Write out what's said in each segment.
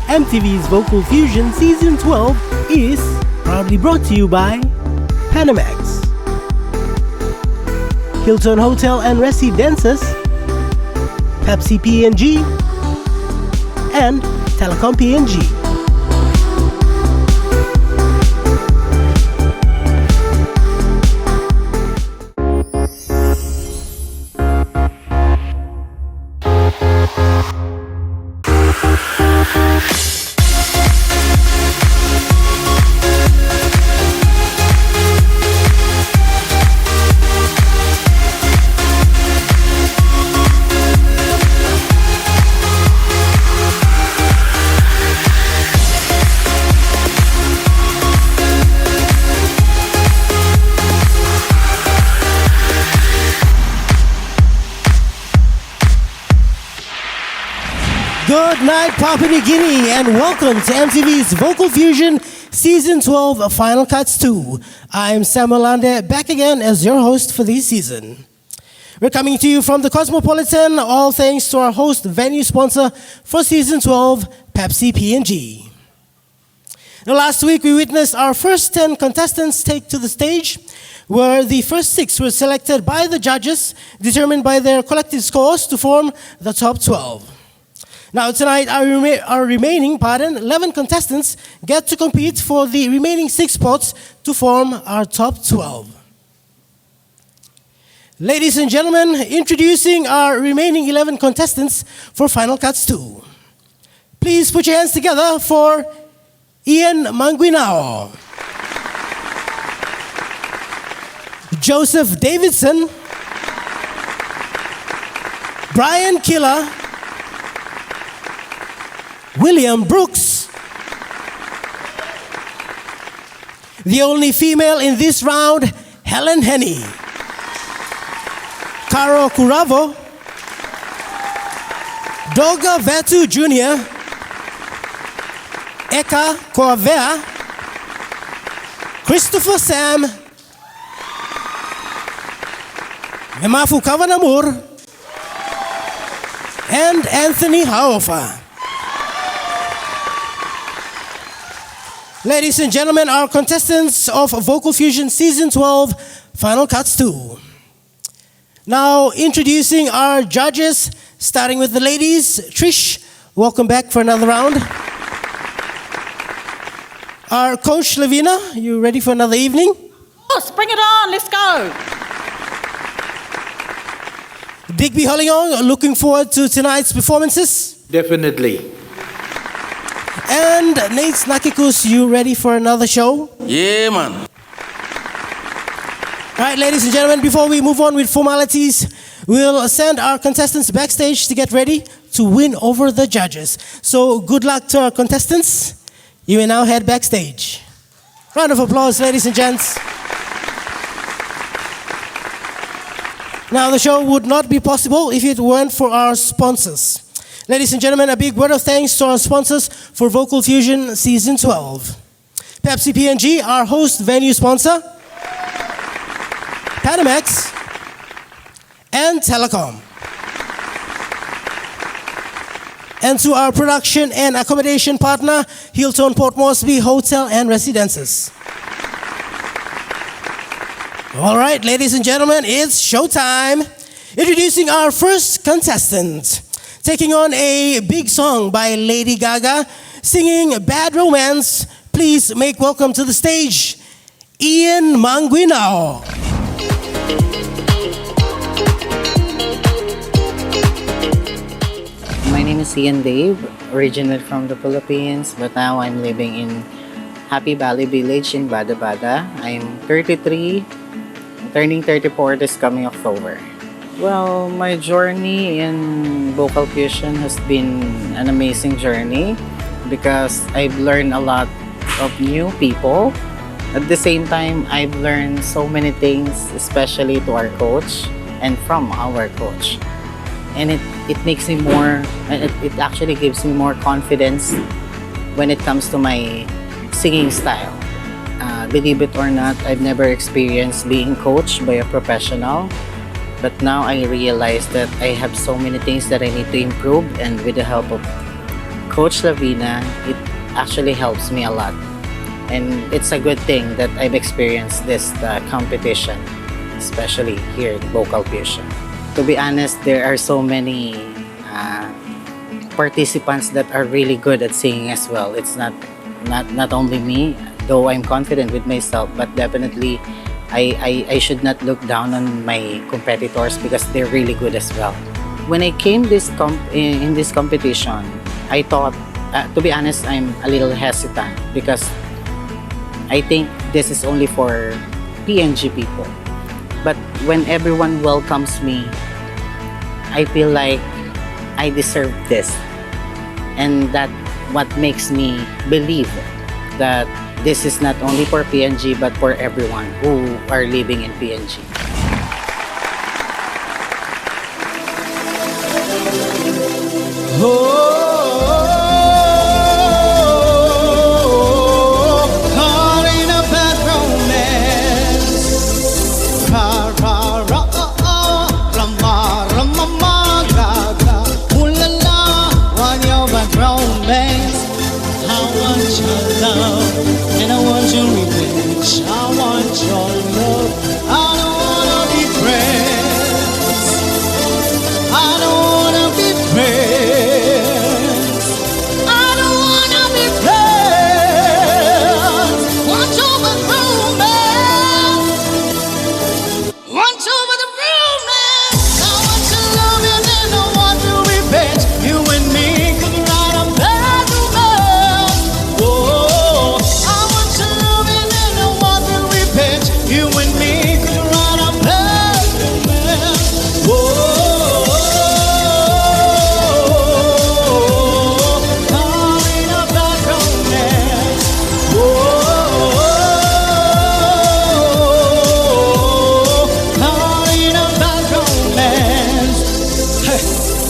MTV's Vocal Fusion Season 12 is proudly brought to you by Panamax, Hilton Hotel and Residences, Pepsi PNG, and Telecom PNG. Good night, Papua New Guinea, and welcome to MTV's Vocal Fusion Season 12 Final Cuts 2. I'm Samuel Lande, back again as your host for this season. We're coming to you from the Cosmopolitan, all thanks to our host venue sponsor for Season 12, Pepsi PNG. Now, last week we witnessed our first 10 contestants take to the stage, where the first 6 were selected by the judges, determined by their collective scores to form the top 12. Now tonight, our remaining 11 contestants get to compete for the remaining 6 spots to form our top 12. Ladies and gentlemen, introducing our remaining 11 contestants for Final Cuts 2. Please put your hands together for Ian Manguino, Joseph Davidson, Brian Killa, William Brooks, the only female in this round, Helen Henny, Kuro Kuravo, Doga Vetu Jr, Eka Koavea, Christopher Sam, Memafu Kavanamur, and Anthony Haofa. Ladies and gentlemen, our contestants of Vocal Fusion Season 12 Final Cuts 2. Now introducing our judges, starting with the ladies. Trish, welcome back for another round. Our coach, Lavina, you ready for another evening? Of course, bring it on, let's go. Digby Holingong, looking forward to tonight's performances? Definitely. And Nate Nakikus, you ready for another show? Yeah, man. All right, ladies and gentlemen, before we move on with formalities, we'll send our contestants backstage to get ready to win over the judges. So good luck to our contestants. You may now head backstage. Round of applause, ladies and gents. Now, the show would not be possible if it weren't for our sponsors. Ladies and gentlemen, a big word of thanks to our sponsors for Vocal Fusion Season 12. Pepsi PNG, our host venue sponsor, Panamax, and Telecom. And to our production and accommodation partner, Hilton Port Moresby Hotel and Residences. All right, ladies and gentlemen, it's showtime. Introducing our first contestant. Taking on a big song by Lady Gaga, singing Bad Romance. Please make welcome to the stage, Ian Manguino. My name is Ian Dave, originally from the Philippines, but now I'm living in Happy Valley Village in Bada Bada. I'm 33, turning 34 this coming October. Well, my journey in vocal fusion has been an amazing journey because I've learned a lot of new people. At the same time, I've learned so many things, especially to our coach and from our coach. And it makes me more, it actually gives me more confidence when it comes to my singing style. Believe it or not, I've never experienced being coached by a professional. But now I realize that I have so many things that I need to improve, and with the help of Coach Lavina, it actually helps me a lot. And it's a good thing that I've experienced this competition, especially here in Vocal Fusion. To be honest, there are so many participants that are really good at singing as well. It's not only me, though I'm confident with myself, but definitely I should not look down on my competitors because they're really good as well. When I came in this competition, I thought, to be honest, I'm a little hesitant because I think this is only for PNG people. But when everyone welcomes me, I feel like I deserve this. And that what makes me believe that this is not only for PNG but for everyone who are living in PNG. Caught in a bad romance. Ra ra ra rama rama ma ga ga. Ooh la la, want your bad romance. I want your love and I want your revenge. I want your love. I don't wanna be friends. I don't wanna be friends.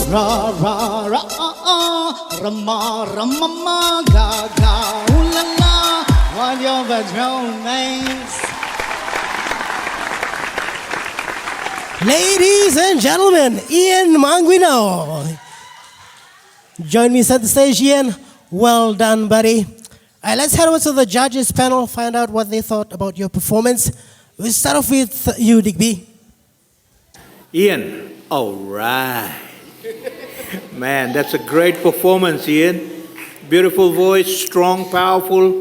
Ra ra ra rama rama ma ga ga. Ooh la la, want your bad romance. Ladies and gentlemen, Ian Manguino. Join me at the stage, Ian. Well done, buddy. Let's head over to the judges panel, find out what they thought about your performance. We'll start off with you, Digby. Ian, all right. Man, that's a great performance, Ian. Beautiful voice, strong, powerful,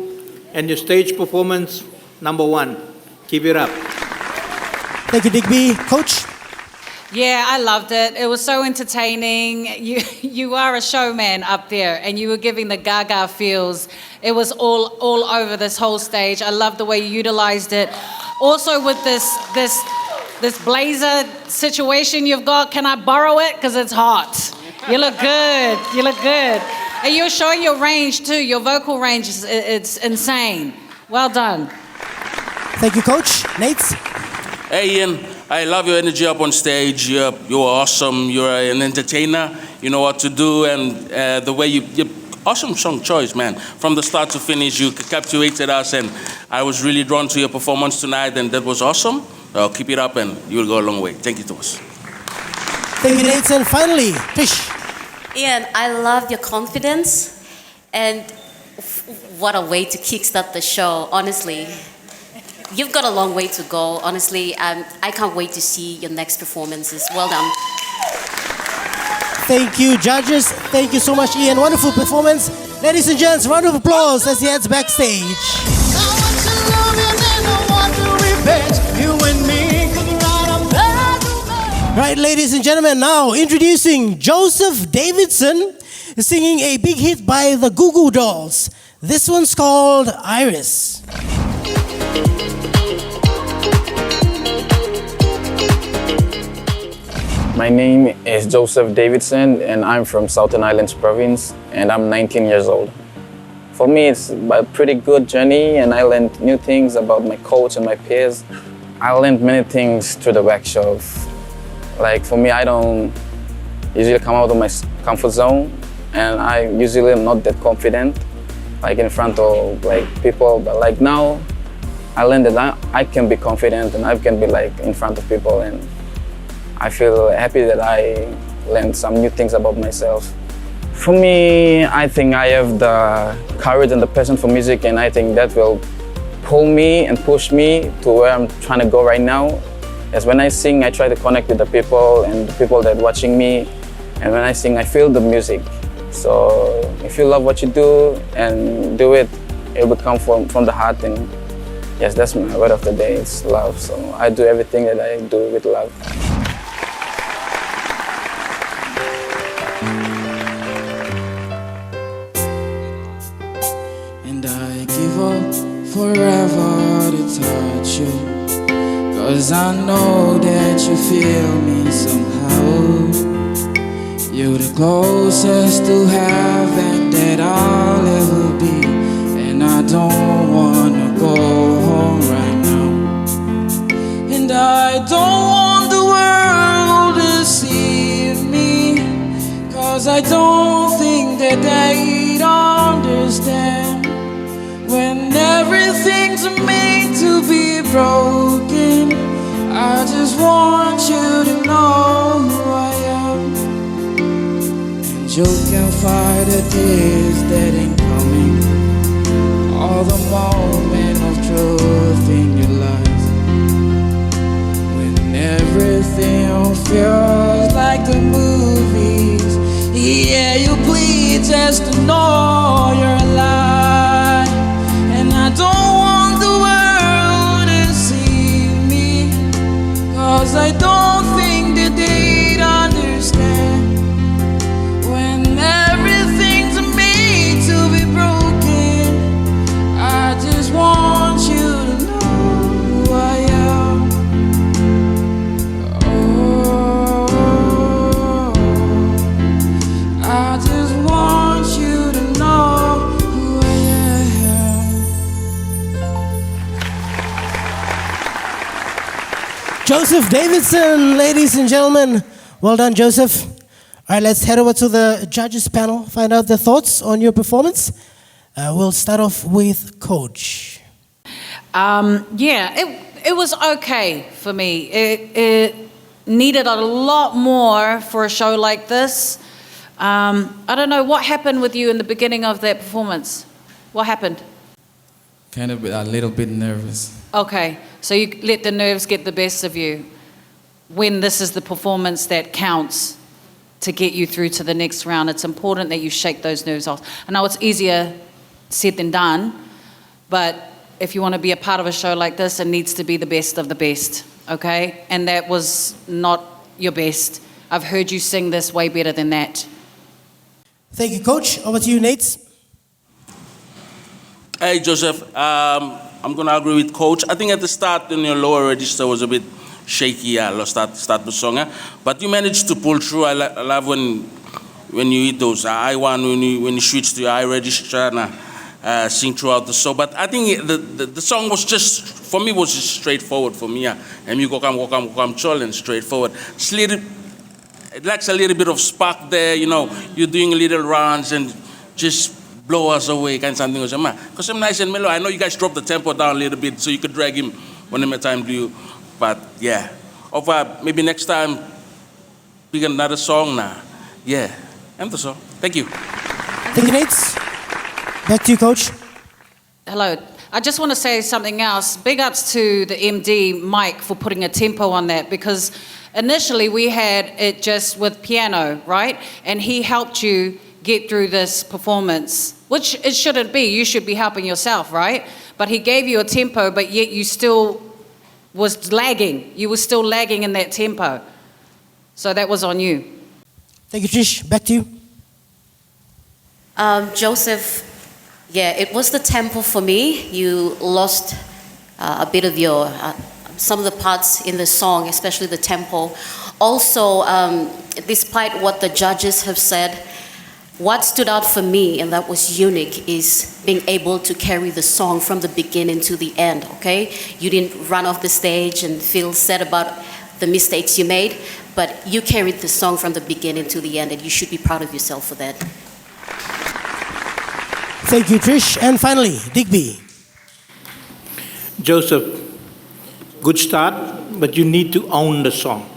and your stage performance, #1. Keep it up. Thank you, Digby. Coach? Yeah, I loved it. It was so entertaining. You are a showman up there, and you were giving the Gaga feels. It was all over this whole stage. I love the way you utilized it. Also with this blazer situation you've got, can I borrow it? Because it's hot. You look good. You look good. And you're showing your range too. Your vocal range it's insane. Well done. Thank you, Coach. Nate? Hey, Ian, I love your energy up on stage. You're awesome. You're an entertainer. You know what to do. And the way you awesome song choice, man. From the start to finish, you captivated us. And I was really drawn to your performance tonight. And that was awesome. Keep it up and you'll go a long way. Thank you, Thomas. Thank you, Nate. And finally, Fish. Ian, I loved your confidence. And what a way to kickstart the show, honestly. You've got a long way to go, honestly. I can't wait to see your next performances. Well done. Thank you, judges. Thank you so much, Ian. Wonderful performance. Ladies and gents, round of applause as he heads backstage. Right, ladies and gentlemen, now introducing Joseph Davidson, singing a big hit by the Goo Goo Dolls. This one's called Iris. My name is Joseph Davidson and I'm from Southern Islands Province and I'm 19 years old. For me, it's a pretty good journey and I learned new things about my coach and my peers. I learned many things through the workshop. Like for me, I don't usually come out of my comfort zone and I usually am not that confident like in front of like people, but like now I learned that I can be confident and I can be like in front of people, and I feel happy that I learned some new things about myself For me, I think I have the courage and the passion for music, and I think that will pull me and push me to where I'm trying to go right now. As when I sing, I try to connect with the people and the people that are watching me. And when I sing, I feel the music. So if you love what you do and do it, it will come from the heart. And yes, that's my word of the day, it's love. So I do everything that I do with love. And I give up forever to touch you, 'cause I know that you feel me somehow. You're the closest to heaven that I'll ever be, and I don't wanna go home right now. And I don't want the world to see me, 'cause I don't think that they'd understand when everything's made to be broken. I just want you to know who I am. And you can fight the days that ain't coming, all the moment of truth in your life, when everything feels like the movies. Yeah, you plead just to know you're alive. And I don't want the world to see me, 'cause I don't think that they'd understand when everything's made to be broken. I just want you to know who I am. Oh, I just want you to know who I am. Joseph Davidson, ladies and gentlemen. Well done, Joseph. All right, let's head over to the judges panel, find out their thoughts on your performance. We'll start off with Coach. It was okay for me. It needed a lot more for a show like this. I don't know, what happened with you in the beginning of that performance? What happened? Kind of a little bit nervous. Okay, so you let the nerves get the best of you when this is the performance that counts to get you through to the next round. It's important that you shake those nerves off. I know it's easier said than done, but if you want to be a part of a show like this, it needs to be the best of the best, okay? And that was not your best. I've heard you sing this way better than that. Thank you, Coach. Over to you, Nate. Hey, Joseph, I'm going to agree with Coach. I think at the start, your lower register was a bit shaky. I lost start the song. But you managed to pull through. I love when you hit those high one, when you switch to your high register and sing throughout the song. But I think the song was just, for me, was just straightforward for me. And you go come, chill and straightforward. It lacks a little bit of spark there, you're doing little runs and just blow us away, kind of something. Because I'm nice and mellow. I know you guys dropped the tempo down a little bit so you could drag him when I'm time to you. But yeah, maybe next time, pick another song now. Yeah, end the song. Thank you. Thank you, Nate. Back to you, Coach. Hello. I just want to say something else. Big ups to the MD, Mike, for putting a tempo on that, because initially we had it just with piano, right? And he helped you get through this performance, which it shouldn't be. You should be helping yourself, right? But he gave you a tempo, but yet you still was lagging. You were still lagging in that tempo. So that was on you. Thank you, Trish. Back to you. Joseph, yeah, it was the tempo for me. You lost a bit of your, some of the parts in the song, especially the tempo. Also, despite what the judges have said, what stood out for me, and that was unique, is being able to carry the song from the beginning to the end, okay? You didn't run off the stage and feel sad about the mistakes you made, but you carried the song from the beginning to the end, and you should be proud of yourself for that. Thank you, Trish. And finally, Digby. Joseph, good start, but you need to own the song.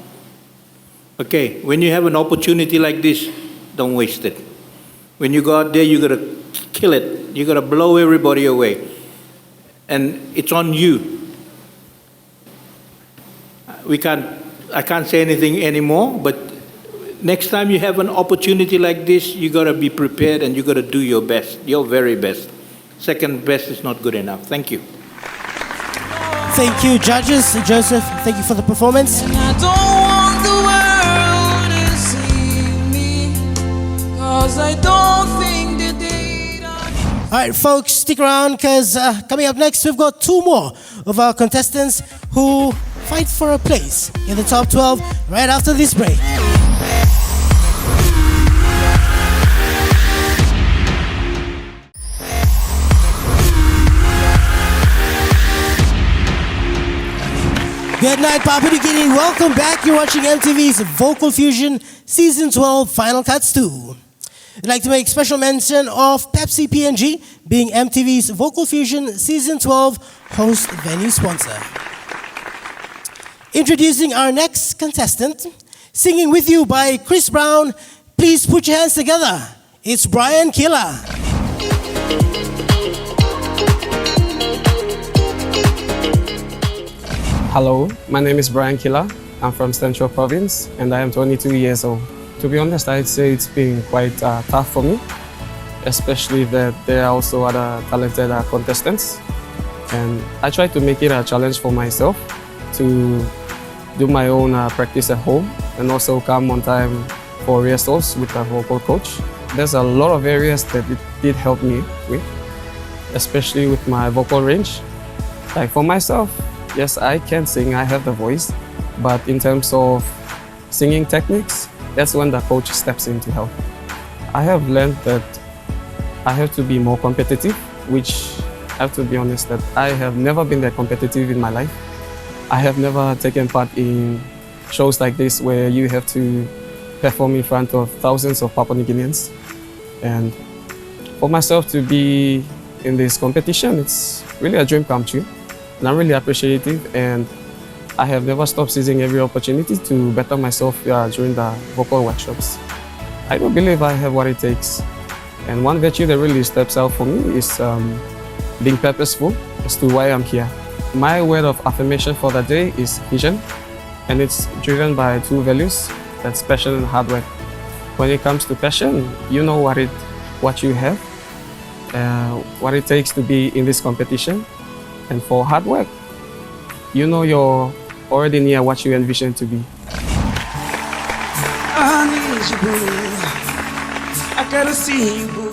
Okay, when you have an opportunity like this, don't waste it. When you go out there, you got to kill it. You got to blow everybody away. And it's on you. I can't say anything anymore, but next time you have an opportunity like this, you got to be prepared and you got to do your best, your very best. Second best is not good enough. Thank you. Thank you, judges. Joseph, thank you for the performance. And I don't want the world to see me, 'cause I don't think that they All right, folks, stick around because coming up next, we've got two more of our contestants who fight for a place in the top 12 right after this break. Good night, Papua New Guinea. Welcome back. You're watching MTV's Vocal Fusion Season 12 Final Cuts 2. I'd like to make special mention of Pepsi PNG being MTV's Vocal Fusion Season 12 host venue sponsor. Introducing our next contestant, singing with you by Chris Brown. Please put your hands together. It's Brian Killa. Hello, my name is Brian Killa. I'm from Central Province and I am 22 years old. To be honest, I'd say it's been quite tough for me, especially that there are also other talented contestants. And I try to make it a challenge for myself to do my own practice at home and also come on time for rehearsals with a vocal coach. There's a lot of areas that it did help me with, especially with my vocal range. Like for myself, yes, I can sing, I have the voice, but in terms of singing techniques, that's when the coach steps in to help. I have learned that I have to be more competitive, which I have to be honest that I have never been that competitive in my life. I have never taken part in shows like this where you have to perform in front of thousands of Papua New Guineans. And for myself to be in this competition, it's really a dream come true. And I'm really appreciative, and I have never stopped seizing every opportunity to better myself during the vocal workshops. I do believe I have what it takes. And one virtue that really steps out for me is being purposeful as to why I'm here. My word of affirmation for the day is vision, and it's driven by two values, that's passion and hard work. When it comes to passion, you know what you have, what it takes to be in this competition. And for hard work, you know you're already near what you envision to be. I need you, boo. I gotta see you, boo.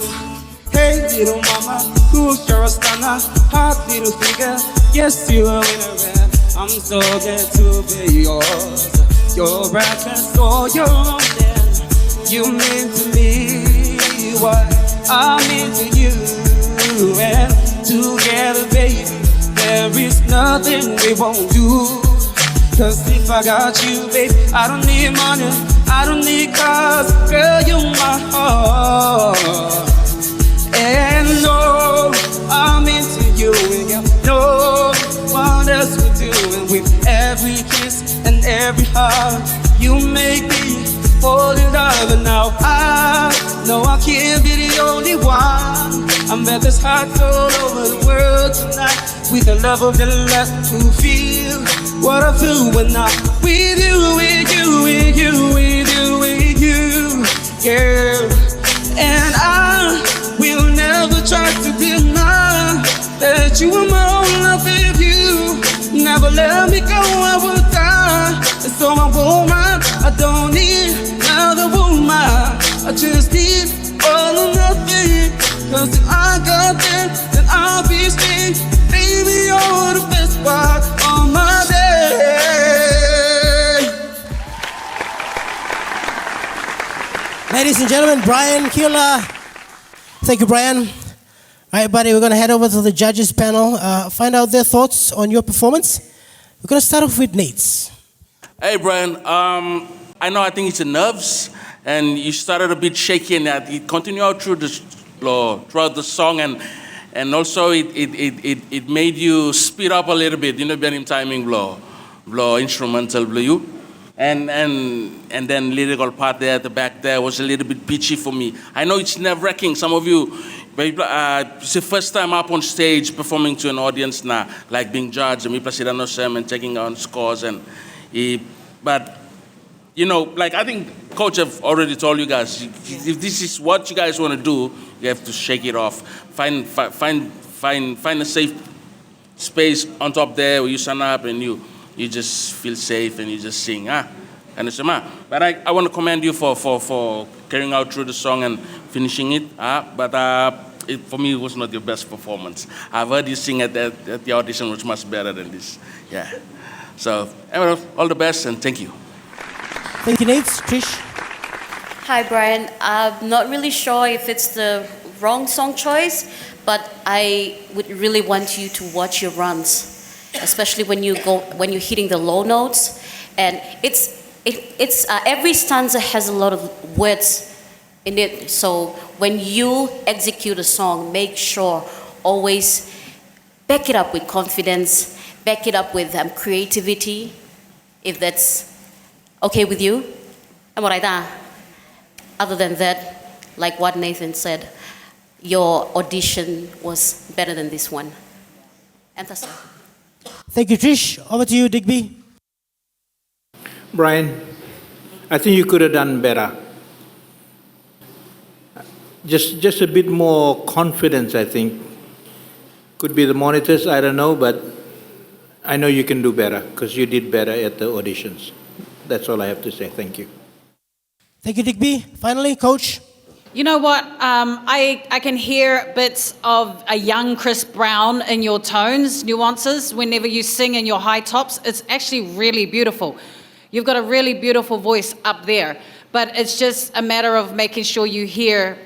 Hey, little mama, who's your stunner? Hot little figure, yes, you're a winner. I'm so glad to be yours. You're reckless, so you're on there. You mean to me what I mean to you. And together, baby, there is nothing we won't do. 'Cause if I got you, babe, I don't need money, I don't need cars. Girl, you're my heart. And no, I'm into you, and you know what else we're doing. With every kiss and every heart, you make me fall in love. And now I know I can't be the only one. I'm at this heart all over the world tonight, with the love of the last to feel what I feel when I'm with you, with you, with you, with you, with you, girl. And I will never try to deny that you are my own love. If you never let me go, I will die. And so I woman, I don't need another woman. I just need all or nothing. 'Cause if I got that, then I'll be straight. Baby, you're the best part of my day. Ladies and gentlemen, Brian Killa. Thank you, Brian. All right, buddy, we're going to head over to the judges panel, find out their thoughts on your performance. We're going to start off with Nate's. Hey, Brian. I think it's the nerves, and you started a bit shaky, and it continued out throughout the song, and also it made you speed up a little bit. Benim timing blow instrumental blow you. And then lyrical part there at the back there was a little bit bitchy for me. I know it's nerve-wracking. Some of you, it's the first time up on stage performing to an audience now, like being judged and and checking on scores but you know, like I think Coach have already told you guys, if this is what you guys want to do, you have to shake it off. Find a safe space on top there where you stand up and you just feel safe and you just sing. But I want to commend you for carrying out through the song and finishing it. For me, it was not your best performance. I've heard you sing at the audition, which was much better than this. Yeah. So, all the best and thank you. Thank you, Nate. Trish? Hi, Brian. I'm not really sure if it's the wrong song choice, but I would really want you to watch your runs, especially when you're hitting the low notes. And it's every stanza has a lot of words in it. So when you execute a song, make sure always back it up with confidence, back it up with creativity, if that's okay with you. Other than that, like what Nathan said, your audition was better than this one. And that's all. Thank you, Trish. Over to you, Digby. Brian, I think you could have done better. Just a bit more confidence, I think. Could be the monitors, I don't know, but I know you can do better because you did better at the auditions. That's all I have to say. Thank you. Thank you, Digby. Finally, Coach. You know what? I can hear bits of a young Chris Brown in your tones, nuances, whenever you sing in your high tops. It's actually really beautiful. You've got a really beautiful voice up there. But it's just a matter of making sure you hear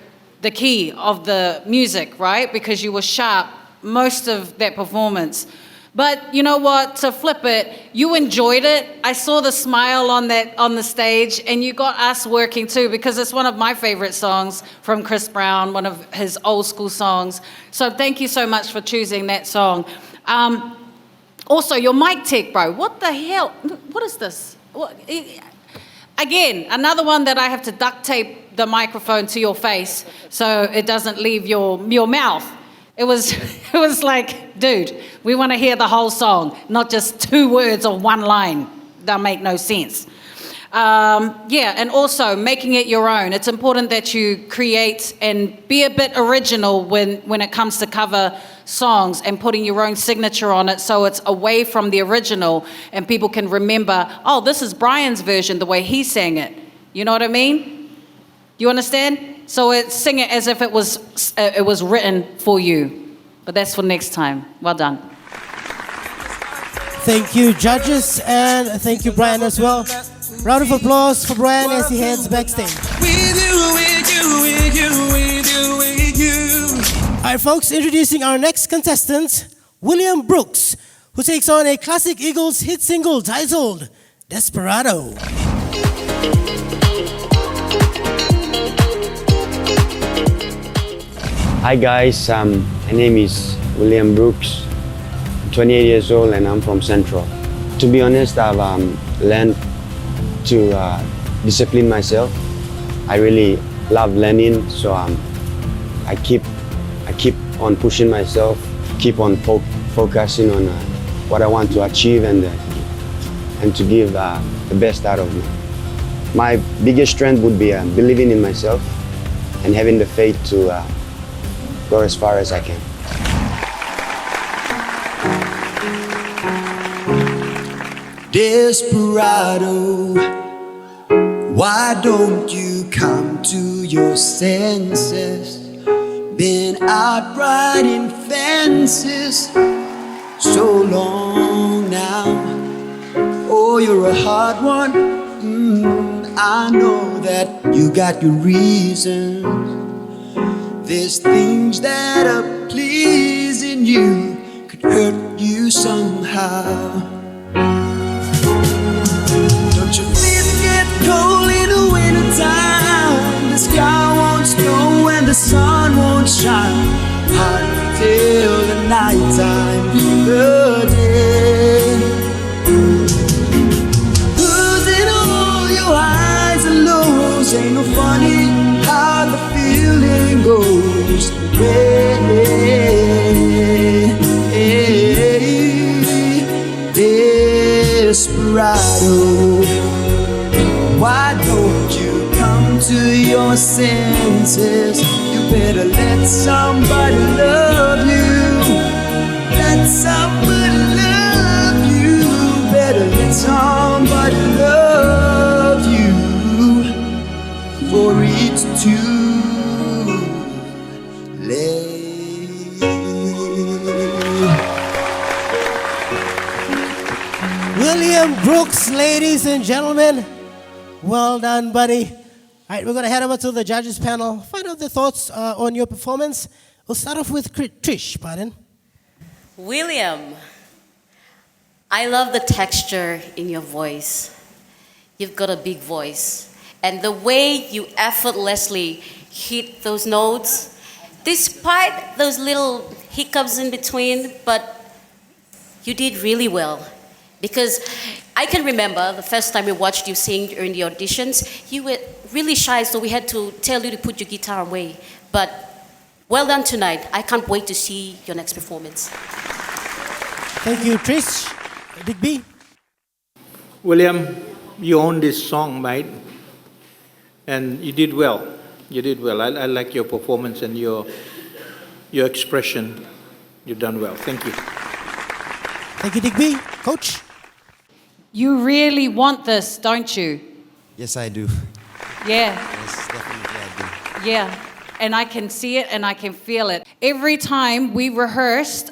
the key of the music, right? Because you were sharp most of that performance. But you know what, to flip it, you enjoyed it. I saw the smile on the stage, and you got us working too, because it's one of my favorite songs from Chris Brown, one of his old school songs. So thank you so much for choosing that song. Also, your mic tech, bro, what the hell? What is this? Again, another one that I have to duct tape the microphone to your face so it doesn't leave your mouth. It was like, dude, we want to hear the whole song, not just 2 words or 1 line. That make no sense. And also making it your own. It's important that you create and be a bit original when it comes to cover songs and putting your own signature on it so it's away from the original and people can remember, oh, this is Brian's version, the way he sang it. You know what I mean? You understand? So sing it as if it was written for you. But that's for next time. Well done. Thank you, judges, and thank you, Brian, as well. Round of applause for Brian as he heads backstage. All right, folks, introducing our next contestant, William Brooks, who takes on a classic Eagles hit single titled Desperado. Hi guys, my name is William Brooks, I'm 28 years old and I'm from Central. To be honest, I've learned to discipline myself. I really love learning, so I keep on pushing myself, keep on focusing on what I want to achieve and to give the best out of me. My biggest strength would be believing in myself and having the faith to go as far as I can. Desperado, why don't you come to your senses? Been out riding fences so long now. Oh, you're a hard one. I know that you got your reasons. There's things that are pleasing you could hurt you somehow. Don't you feel it get cold in the wintertime? The sky won't snow and the sun won't shine. Hard till the nighttime, the day. Who's in a Desperado, why don't you come to your senses? You better let somebody love you. Let somebody love you. Better let somebody love you. For it's too late. William Brooks, ladies and gentlemen. Well done, buddy. All right, we're going to head over to the judges panel, find out their thoughts on your performance. We'll start off with Trish, pardon. William, I love the texture in your voice. You've got a big voice. And the way you effortlessly hit those notes, despite those little hiccups in between, but you did really well. Because I can remember the first time we watched you sing during the auditions, you were really shy, so we had to tell you to put your guitar away. But well done tonight. I can't wait to see your next performance. Thank you, Trish. Digby. William, you own this song, right? And you did well. You did well. I like your performance and your expression. You've done well. Thank you. Thank you, Digby. Coach. You really want this, don't you? Yes, I do. Yeah. Yes, definitely I do. Yeah. And I can see it and I can feel it. Every time we rehearsed,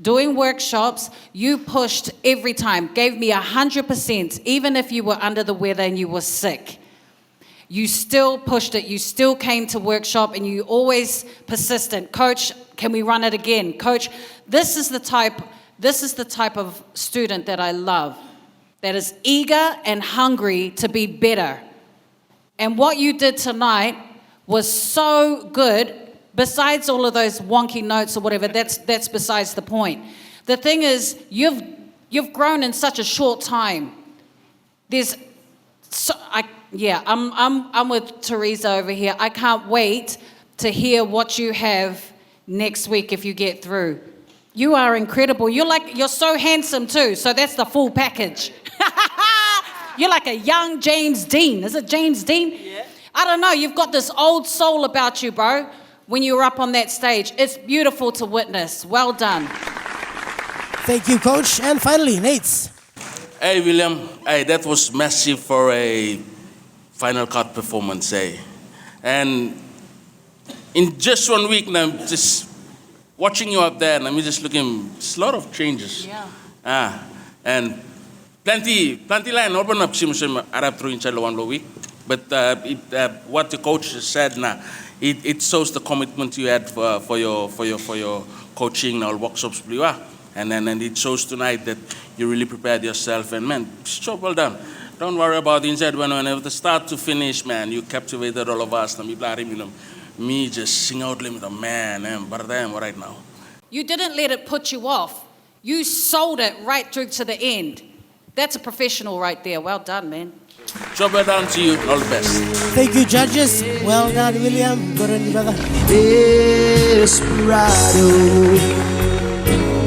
doing workshops, you pushed every time, gave me 100%, even if you were under the weather and you were sick. You still pushed it. You still came to workshop and you always persistent. Coach, can we run it again? Coach, this is the type of student that I love, that is eager and hungry to be better. And what you did tonight was so good. Besides all of those wonky notes or whatever, that's besides the point. The thing is, you've grown in such a short time. I'm with Teresa over here. I can't wait to hear what you have next week if you get through. You are incredible. You're so handsome too. So that's the full package. You're like a young James Dean. Is it James Dean? Yeah. I don't know. You've got this old soul about you, bro. When you were up on that stage, it's beautiful to witness. Well done. Thank you, Coach. And finally, Nate. Hey, William. Hey, that was massive for a final cut performance, eh? And in just 1 week now, just watching you up there, and I'm just looking, just a lot of changes. Yeah. And plenty line open up Arab through inside one week. But what the coach said now, it shows the commitment you had for your coaching or workshops, and it shows tonight that you really prepared yourself. And man, so well done. Don't worry about the inside whenever the start to finish, man. You captivated all of us. Me just sing out limit, man. But I am right now. You didn't let it put you off. You sold it right through to the end. That's a professional right there. Well done, man. Job well done to you. All the best. Thank you, judges. Well done, William. Good on you, brother. Desperado,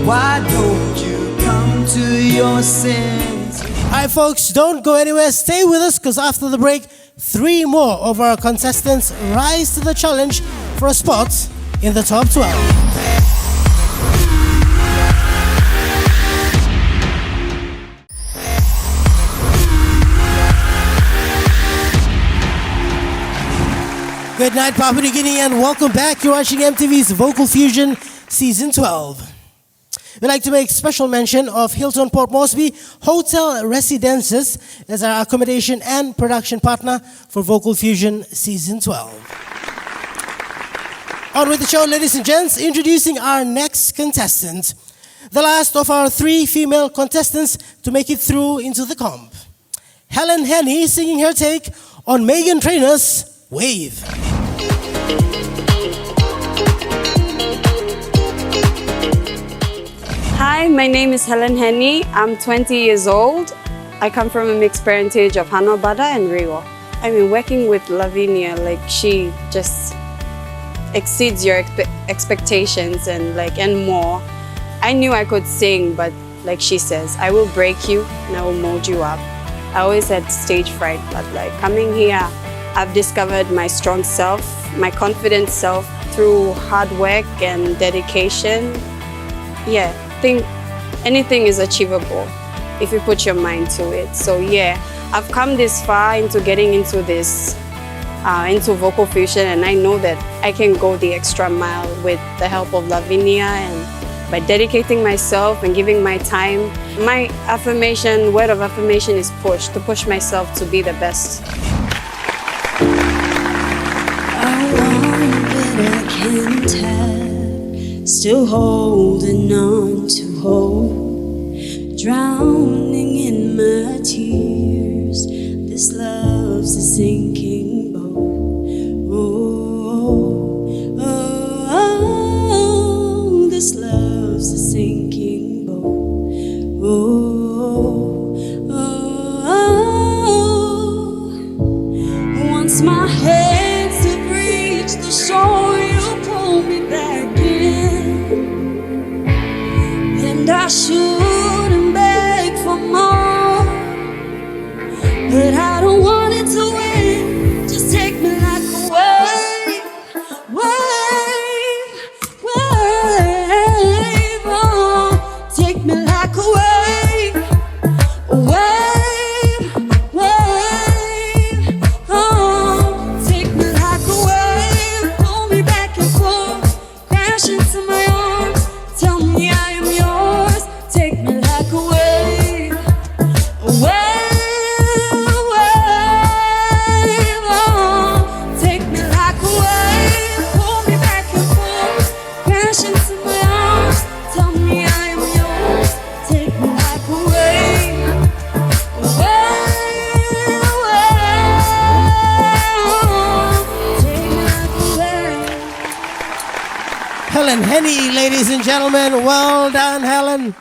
why don't you come to your senses? All right, folks, don't go anywhere. Stay with us because after the break, 3 more of our contestants rise to the challenge for a spot in the top 12. Good night, Papua New Guinea, and welcome back. You're watching MTV's Vocal Fusion Season 12. We'd like to make special mention of Hilton Port Moresby Hotel Residences as our accommodation and production partner for Vocal Fusion Season 12. On with the show, ladies and gents, introducing our next contestant. The last of our 3 female contestants to make it through into the comp. Helen Henny singing her take on Megan Trainor's Wave. Hi, my name is Helen Henny. I'm 20 years old. I come from a mixed parentage of Hanobada and Rewa. I mean, working with Lavinia, like she just exceeds your expectations and more. I knew I could sing, but like she says, I will break you and I will mold you up. I always had stage fright, but like coming here, I've discovered my strong self, my confident self through hard work and dedication. Yeah, I think anything is achievable if you put your mind to it. So yeah, I've come this far into getting into this, into vocal fusion, and I know that I can go the extra mile with the help of Lavinia, and by dedicating myself and giving my time. My affirmation, word of affirmation is to push myself to be the best. I want, but I can't have. Still holding on to hope, drowning in my tears. This love's a sinking boat. Oh, oh, oh, this love's a sinking boat. Oh, oh, oh. Once my hands have reached the shore, you pull me back in, and I shouldn't beg for more, but I don't want it to end. Just take me like a wave, wave, wave. Oh, take me like a wave, wave, wave. Oh, take me like a wave. Pull me back and forth, crash into my arms. Tell me I am yours. Take me like a wave, wave, wave. Oh, take me like a wave. Pull me back and forth, crash into my arms. Tell me I am yours. Take me like a wave, wave, wave. Take me like a wave. Helen Henny, ladies and gentlemen. Well done, Helen.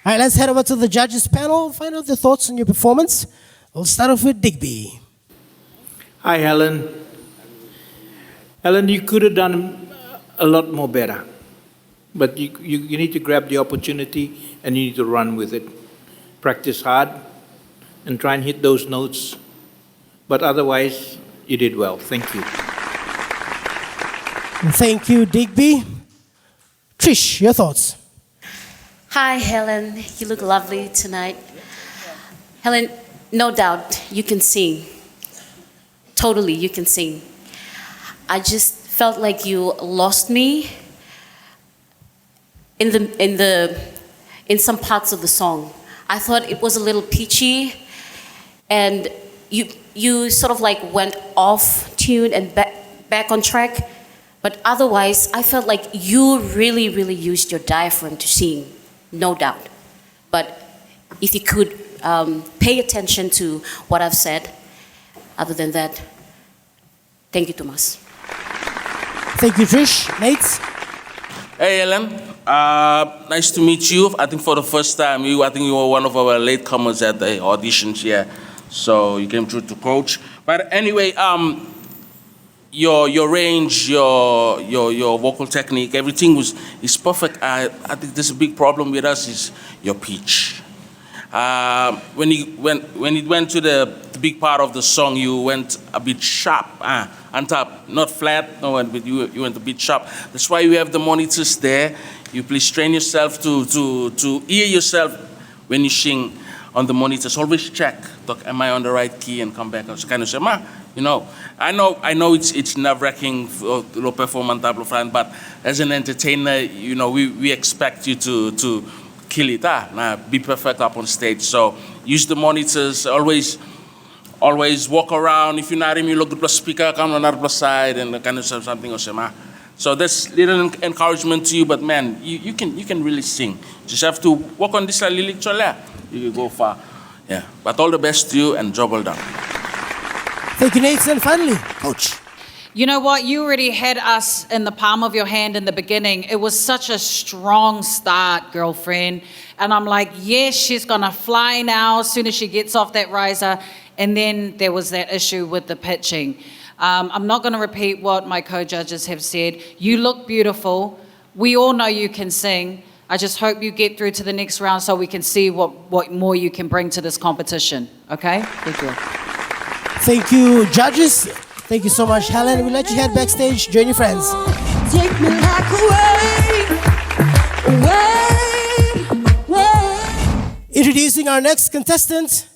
All right, let's head over to the judges panel, find out their thoughts on your performance. We'll start off with Digby. Hi, Helen. Helen, you could have done a lot more better. But you need to grab the opportunity and you need to run with it. Practice hard and try and hit those notes. But otherwise, you did well. Thank you. Thank you, Digby. Trish, your thoughts? Hi, Helen. You look lovely tonight. Helen, no doubt you can sing. Totally, you can sing. I just felt like you lost me in some parts of the song. I thought it was a little pitchy, and you sort of like went off tune and back on track. But otherwise, I felt like you really, really used your diaphragm to sing, no doubt. But if you could pay attention to what I've said, other than that, thank you, Thomas. Thank you, Trish. Nate? Hey, Helen. Nice to meet you. I think for the first time, I think you were one of our latecomers at the auditions here. So you came through to coach. But anyway, your range, your vocal technique, everything is perfect. I think there's a big problem with us is your pitch. When it went to the big part of the song, you went a bit sharp on top, not flat. No, but you went a bit sharp. That's why you have the monitors there. You please train yourself to hear yourself when you sing on the monitors. Always check, am I on the right key, and come back. So kind of say, I know it's nerve-wracking to perform on tableau front, but as an entertainer, we expect you to kill it, be perfect up on stage. So use the monitors, always walk around. If you're not in, you look at the speaker, come on the side, and kind of say something or say, So that's little encouragement to you, but man, you can really sing. Just have to work on this lyric, you will go far. Yeah, but all the best to you and job well done. Thank you, Nate. And finally, Coach. You know what? You already had us in the palm of your hand in the beginning. It was such a strong start, girlfriend. And I'm like, yes, she's going to fly now as soon as she gets off that riser. And then there was that issue with the pitching. I'm not going to repeat what my co-judges have said. You look beautiful. We all know you can sing. I just hope you get through to the next round so we can see what more you can bring to this competition. Okay? Thank you. Thank you, judges. Thank you so much, Helen. We'll let you head backstage. Join your friends. Take me like away. Introducing our next contestant,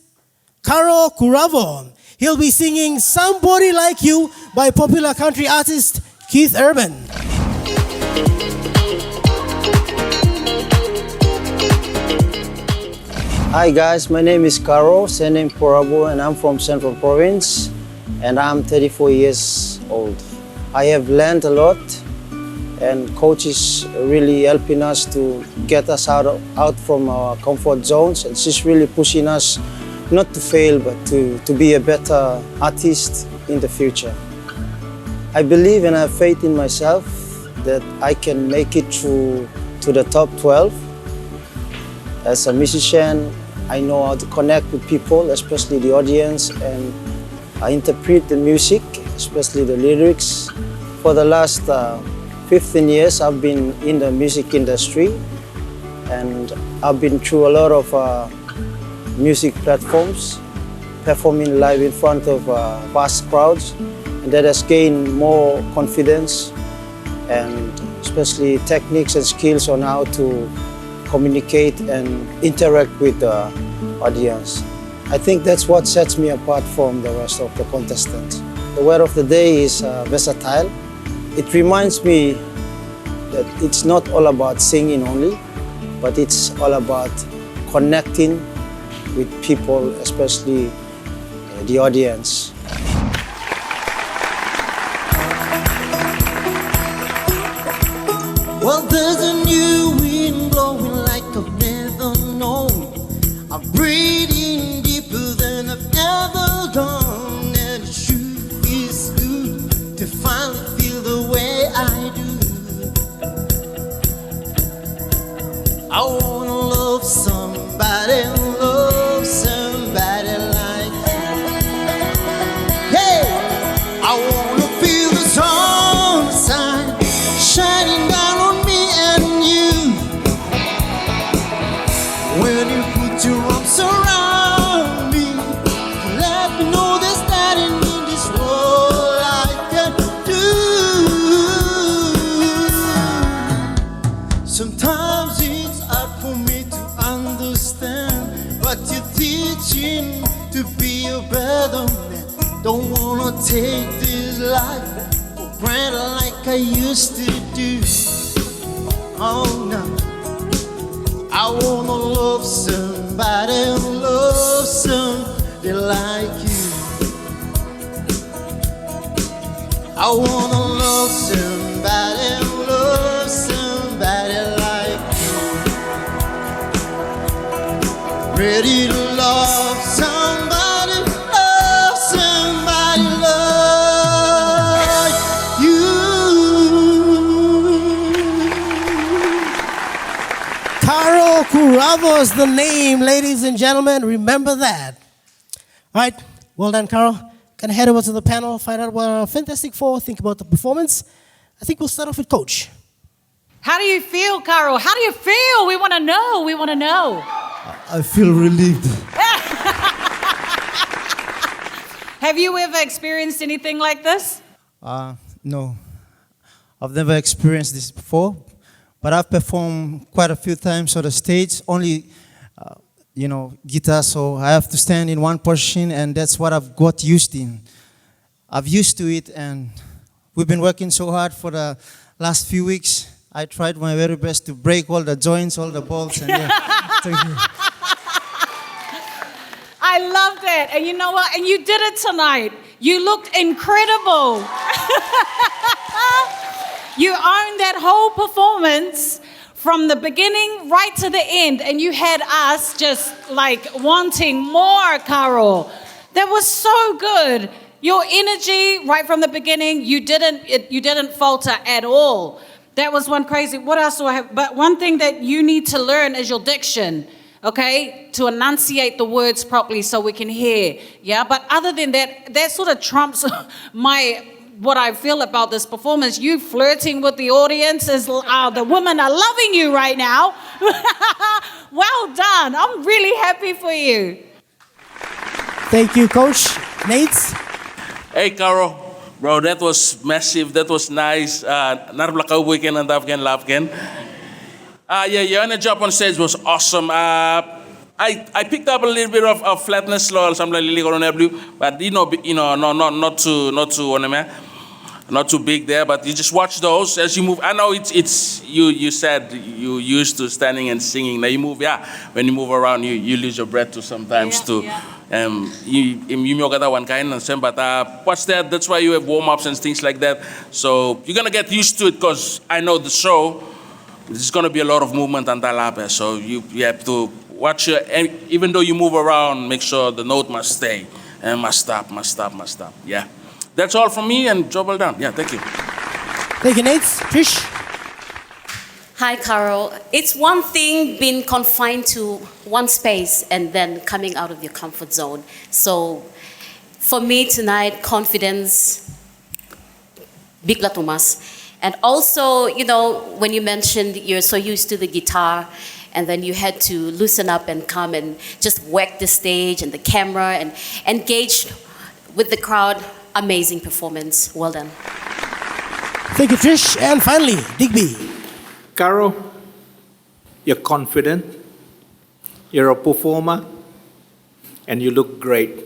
Kuro. He'll be singing Somebody Like You by popular country artist Keith Urban. Hi guys, my name is Kuro, surname Kurabo, and I'm from Central Province, and I'm 34 years old. I have learned a lot, and coach is really helping us to get us out from our comfort zones, and she's really pushing us not to fail, but to be a better artist in the future. I believe and I have faith in myself that I can make it through to the top 12. As a musician, I know how to connect with people, especially the audience, and I interpret the music, especially the lyrics. For the last 15 years, I've been in the music industry, and I've been through a lot of music platforms, performing live in front of vast crowds, and that has gained more confidence and especially techniques and skills on how to communicate and interact with the audience. I think that's what sets me apart from the rest of the contestants. The word of the day is versatile. It reminds me that it's not all about singing only, but it's all about connecting with people, especially the audience. Well, there's a new wind blowing like I've never known. I'm breathing deeper than I've ever gone, and it sure feels good to finally feel the way I do. I wanna love somebody like you. Hey, I wanna feel the sunshine shining down on me and you. When you put your arms around me, you let me know there's nothing in this world I can do. Sometimes it's hard for me to understand, but you're teaching to be a better man. Don't wanna take this life for granted like I used to do. Oh no, I wanna love somebody like you. I wanna love somebody like you. Ready to love somebody like you. Kuro is the name, ladies and gentlemen. Remember that. All right, well done, Carol. Gonna head over to the panel, find out what our Fantastic Four think about the performance. I think we'll start off with Coach. How do you feel, Kuro? How do you feel? We want to know. We want to know. I feel relieved. Have you ever experienced anything like this? No, I've never experienced this before, but I've performed quite a few times on the stage, only, guitar, so I have to stand in one position, and that's what I've got used in. I've used to it, and we've been working so hard for the last few weeks. I tried my very best to break all the joints, all the bolts, and yeah, thank you. I love that. And you know what? And you did it tonight. You looked incredible. You owned that whole performance from the beginning right to the end. And you had us just like wanting more, Kuro. That was so good. Your energy right from the beginning, you didn't falter at all. That was one crazy. What else do I have? But one thing that you need to learn is your diction. okay, to enunciate the words properly so we can hear, yeah? But other than that, that sort of trumps what I feel about this performance. You flirting with the audience, is the women are loving you right now. Well done. I'm really happy for you. Thank you, Coach. Nate? Hey, Kuro. Bro, that was massive. That was nice. Narbla weekend and Afghan Lavgan. Yeah, your energy up on stage was awesome. I picked up a little bit of flatness, something like but not too big there. But you just watch those as you move. I know it's you. You said you used to standing and singing. Now you move, when you move around, you lose your breath too sometimes too. You got that one kind of thing, but what's that? That's why you have warm-ups and things like that. So you're gonna get used to it because I know the show. There's gonna be a lot of movement and talape, so you have to watch your. Even though you move around, make sure the note must stay and must stop. Yeah, that's all from me, and job well done. Yeah, thank you. Thank you, Nate. Trish? Hi, Carol. It's one thing being confined to one space and then coming out of your comfort zone. So for me tonight, confidence, big latumas. And also, when you mentioned you're so used to the guitar and then you had to loosen up and come and just whack the stage and the camera and engage with the crowd, amazing performance. Well done. Thank you, Trish. And finally, Digby. Karo, you're confident, you're a performer, and you look great.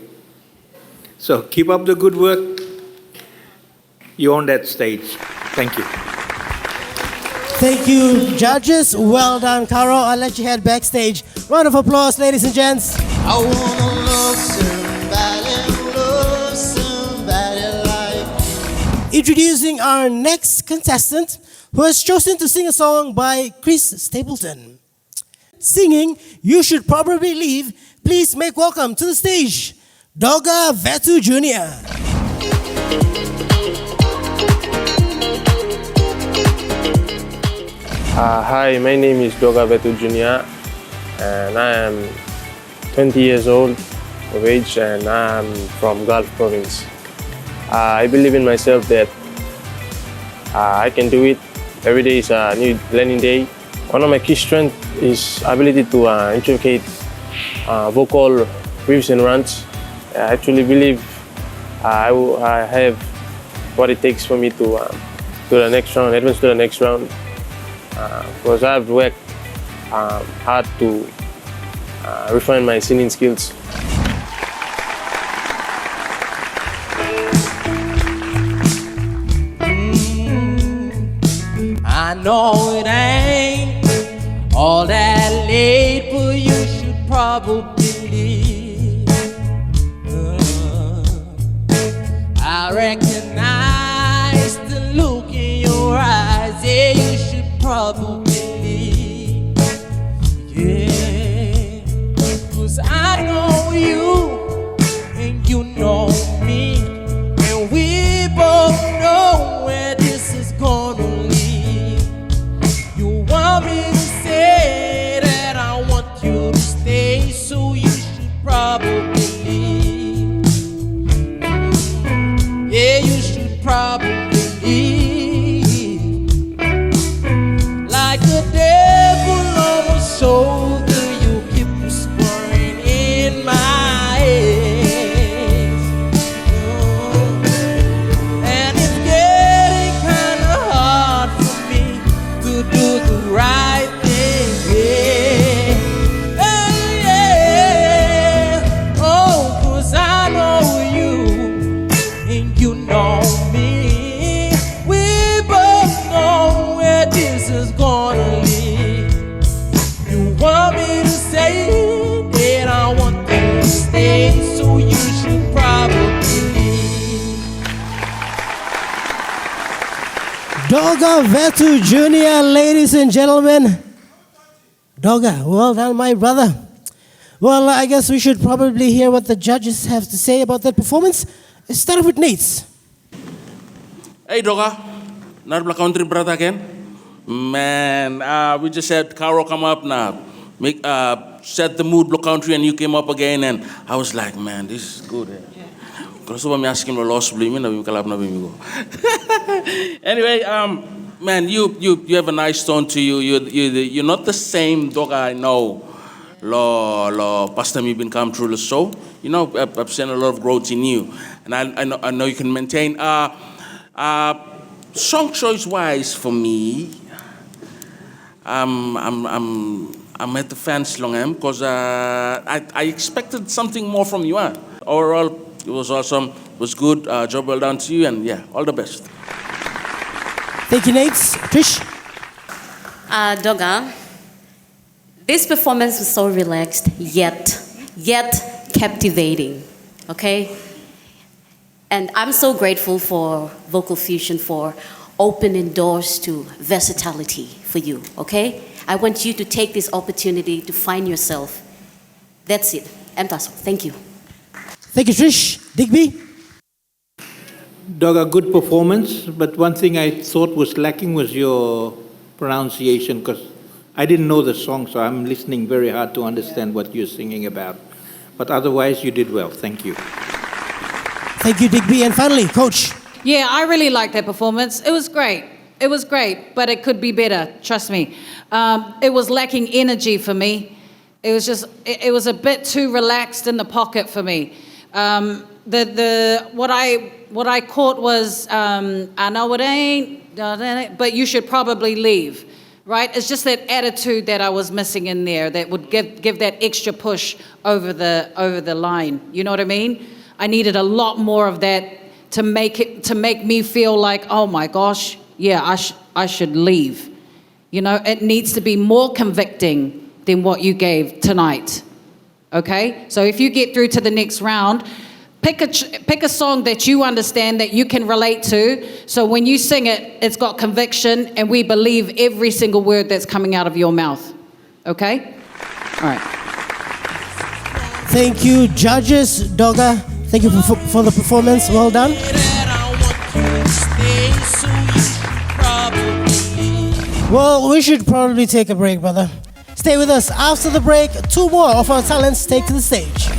So keep up the good work. You're on that stage. Thank you. Thank you, judges. Well done, Karo. I'll let you head backstage. Round of applause, ladies and gents. I wanna love somebody like. Introducing our next contestant, who has chosen to sing a song by Chris Stapleton. Singing You Should Probably Leave, please make welcome to the stage, Doga Vetu Jr. Hi, my name is Doga Vetu Jr. and I am 20 years old of age and I am from Gulf Province. I believe in myself that I can do it. Every day is a new learning day. One of my key strengths is ability to intricate vocal riffs and runs. I actually believe I have what it takes for me to the next round, advance to the next round. Because I've worked hard to refine my singing skills. I know it ain't all that late, but you should probably leave. I recognize the look in your eyes, yeah, you should probably leave. Yeah, 'cause I know you and you know me, and we both know where this is gonna lead. You want me to say that I want you to stay, so you should probably leave. Yeah, you should probably leave. Like the devil on my shoulder, you keep whispering in my ear. And it's getting kinda hard for me to do the right thing, yeah. Yeah. Oh, 'cause I know you and you know me. We both know where this is gonna lead. You want me to say that I want you to stay, so you should probably leave. Doga Vetu Jr., ladies and gentlemen. Doga, well done, my brother. Well, I guess we should probably hear what the judges have to say about that performance. Let's start with Nate. Hey, Doga. Narbla country brother again. Man, we just had Karo come up now. set the mood, Block Country, and you came up again, and I was like, man, this is good. Kalau sebab me asking the lost sebelum ni, nabi kalap nabi go. Anyway, man, you have a nice tone to you. You're not the same dog I know. Past time you've been come through the show, you know, I've seen a lot of growth in you, and I know you can maintain. Song choice wise for me, I'm at the fence long because I expected something more from you. Overall, it was awesome. It was good. Job well done to you, and yeah, all the best. Thank you, Nate. Trish? Doga, this performance was so relaxed, yet captivating, okay? And I'm so grateful for Vocal Fusion for opening doors to versatility for you, okay? I want you to take this opportunity to find yourself. That's it. Thank you. Thank you, Trish. Digby? Dog, a good performance, but one thing I thought was lacking was your pronunciation, because I didn't know the song, so I'm listening very hard to understand what you're singing about. But otherwise, you did well. Thank you. Thank you, Digby. And finally, Coach. Yeah, I really liked that performance. It was great. It was great, but it could be better. Trust me. It was lacking energy for me. It was just, it was a bit too relaxed in the pocket for me. What I caught was, I know it ain't, but you should probably leave, right? It's just that attitude that I was missing in there that would give that extra push over the line. You know what I mean? I needed a lot more of that to make me feel like, oh my gosh, yeah, I should leave. You know, it needs to be more convicting than what you gave tonight. Okay? So if you get through to the next round, pick a song that you understand, that you can relate to, so when you sing it, it's got conviction and we believe every single word that's coming out of your mouth. Okay? All right. Thank you, judges. Doga, thank you for the performance. Well done. Well, we should probably take a break, brother. Stay with us. After the break, two more of our talents take to the stage.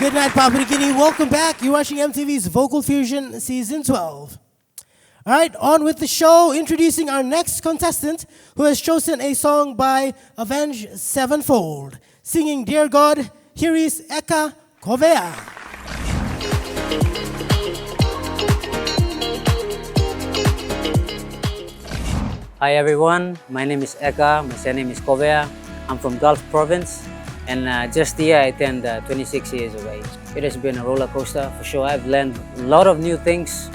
Good night, Papua New Guinea. Welcome back. You're watching MTV's Vocal Fusion Season 12. All right, on with the show. Introducing our next contestant who has chosen a song by Avenged Sevenfold. Singing Dear God, here is Eka Kovea. Hi everyone, my name is Eka, my surname is Kovea. I'm from Gulf Province, and just here I turned 26 years of age. It has been a roller coaster for sure. I've learned a lot of new things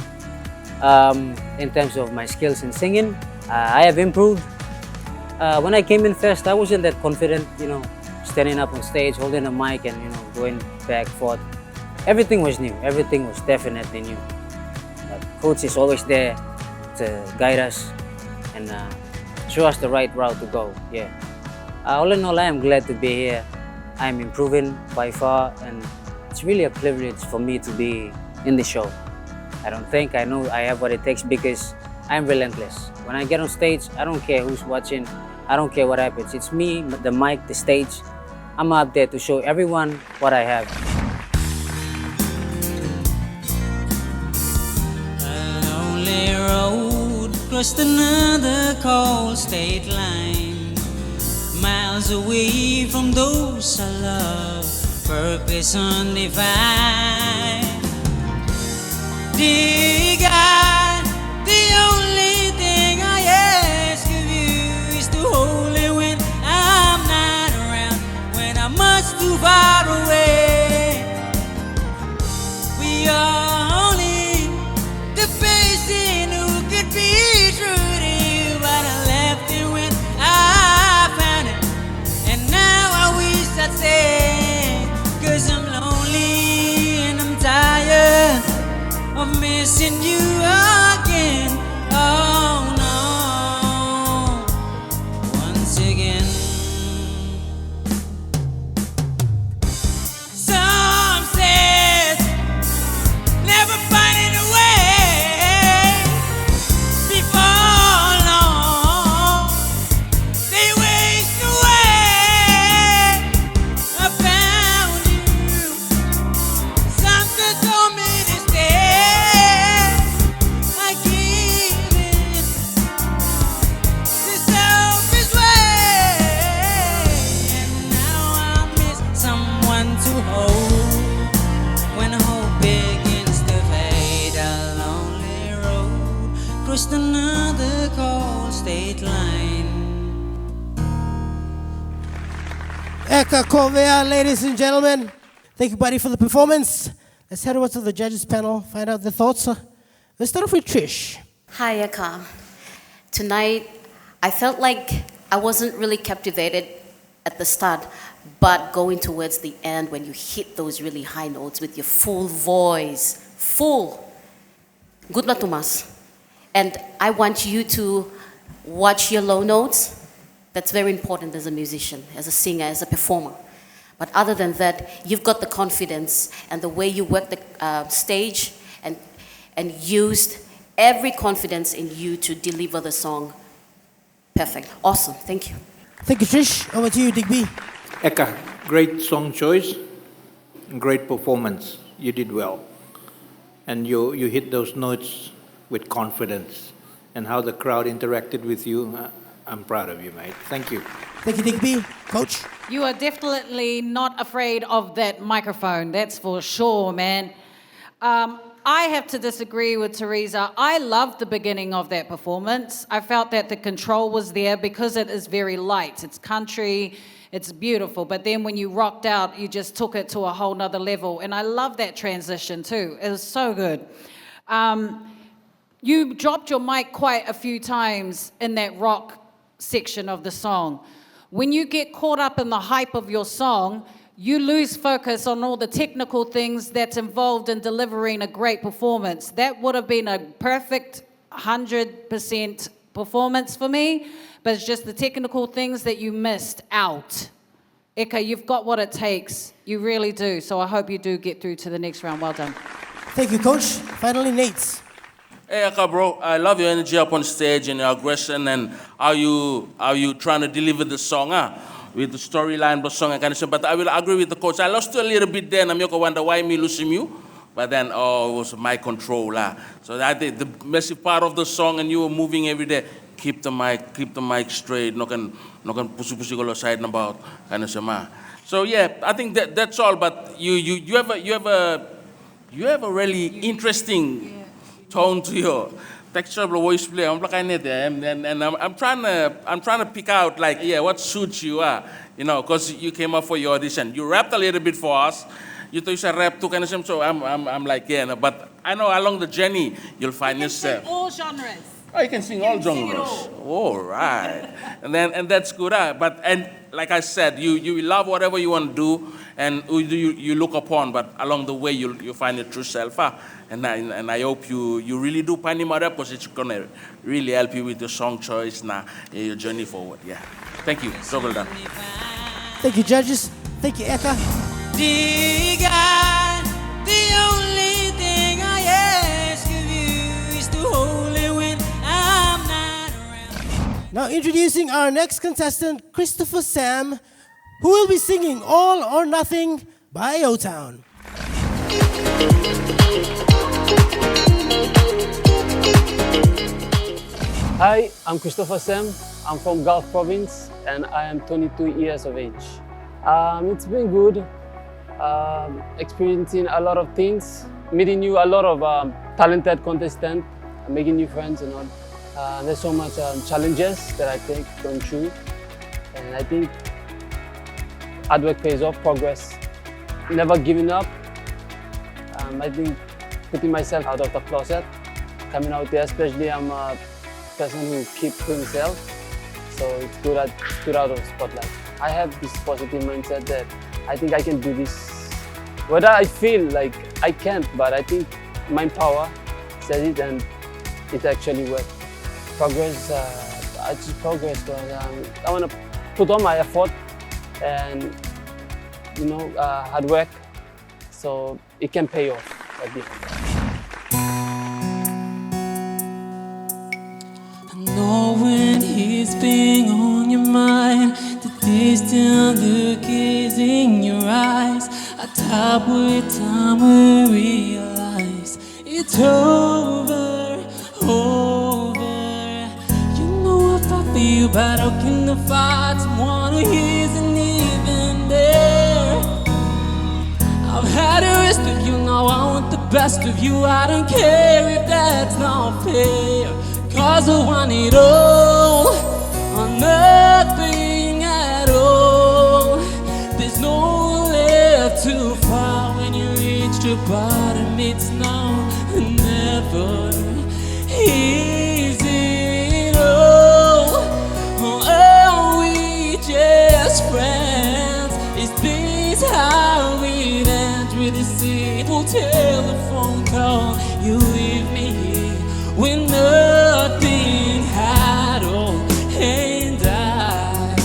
in terms of my skills in singing. I have improved. When I came in first, I wasn't that confident, you know, standing up on stage, holding a mic and, you know, going back, forth. Everything was new. Everything was definitely new. But coach is always there to guide us and show us the right route to go. Yeah. All in all, I am glad to be here. I am improving by far, and it's really a privilege for me to be in the show. I don't think I know I have what it takes because I'm relentless. When I get on stage, I don't care who's watching. I don't care what happens. It's me, the mic, the stage. I'm out there to show everyone what I have. A lonely road crossed another cold state line, miles away from those I love, purpose undefined. Dear God, the only thing I ask of you is to hold me when I'm not around, when I'm much too far away. We are only the person who could be true to you, but I left it when I found it, and now I wish I'd stay, 'cause I'm lonely and I'm tired of missing you again. Oh no, once again. So Eka Kovea, ladies and gentlemen. Thank you, buddy, for the performance. Let's head over to the judges panel, find out their thoughts. Let's start off with Trish. Hi, Eka. Tonight, I felt like I wasn't really captivated at the start, but going towards the end when you hit those really high notes with your full voice, good luck to mas. And I want you to watch your low notes. That's very important as a musician, as a singer, as a performer. But other than that, you've got the confidence and the way you work the stage and used every confidence in you to deliver the song. Perfect. Awesome. Thank you. Thank you, Trish. Over to you, Digby. Eka, great song choice, great performance. You did well. And you hit those notes with confidence. And how the crowd interacted with you, I'm proud of you, mate. Thank you. Thank you, Digby. Coach? You are definitely not afraid of that microphone, that's for sure, man. I have to disagree with Teresa. I loved the beginning of that performance. I felt that the control was there because it is very light. It's country, it's beautiful. But then when you rocked out, you just took it to a whole nother level. And I love that transition too. It was so good. You dropped your mic quite a few times in that rock section of the song. When you get caught up in the hype of your song, you lose focus on all the technical things that's involved in delivering a great performance. That would have been a perfect 100% performance for me, but it's just the technical things that you missed out. Eka, you've got what it takes. You really do. So I hope you do get through to the next round. Well done. Thank you, Coach. Finally, Nate. Hey, Eka, bro, I love your energy up on stage and your aggression and how you trying to deliver the song, with the storyline, the song and kind of stuff. But I will agree with the coach. I lost you a little bit there, and I'm wonder why me losing you. But then, it was my control. So that the massive part of the song, and you were moving every day. Keep the mic straight. Not can push go side about kind of stuff. So yeah, I think that's all. But you have a really interesting tone to your texture of the voice play. I'm looking at it, and I'm trying to pick out what suits you, because you came up for your audition. You rapped a little bit for us. You thought you said rap too, kind of thing. So I'm like, yeah, no, but I know along the journey you'll find yourself. All genres. Oh, you can sing all genres. All right, and that's good. And like I said, you love whatever you want to do, and you look upon, but along the way you find your true self. And I hope you really do find him out because it's gonna really help you with your song choice now, your journey forward. Yeah, thank you. So well done. Thank you, judges. Thank you, Eka. Dear God, the only thing I ask of you is to hold it when I'm not around. Now introducing our next contestant, Christopher Sam, who will be singing All or Nothing by O-Town. Hi, I'm Christopher Sam. I'm from Gulf Province and I am 22 years of age. It's been good, experiencing a lot of things, meeting a lot of talented contestants, making new friends and all. There's so much challenges that I think going through, and I think hard work pays off, progress, never giving up. I think putting myself out of the closet, coming out there, especially I'm a person who keeps to himself, so it's good out of the spotlight. I have this positive mindset that I think I can do this. Whether I feel like I can't, but I think mind power says it and it actually works. Progress, I just progress because I want to put on my effort and hard work, so it can pay off at the end. Knowing he's been on your mind, the distant look is in your eyes. A top with time we realize it's over. You know if I feel bad, how can I fight someone who isn't even there? I've had a rest of you, now I want the best of you. I don't care if that's not fair, 'cause I want it all or nothing at all. but it's now and never. Is it all? Or are we just friends? Is this how it ends with a simple telephone call? You leave me here with nothing at all, and I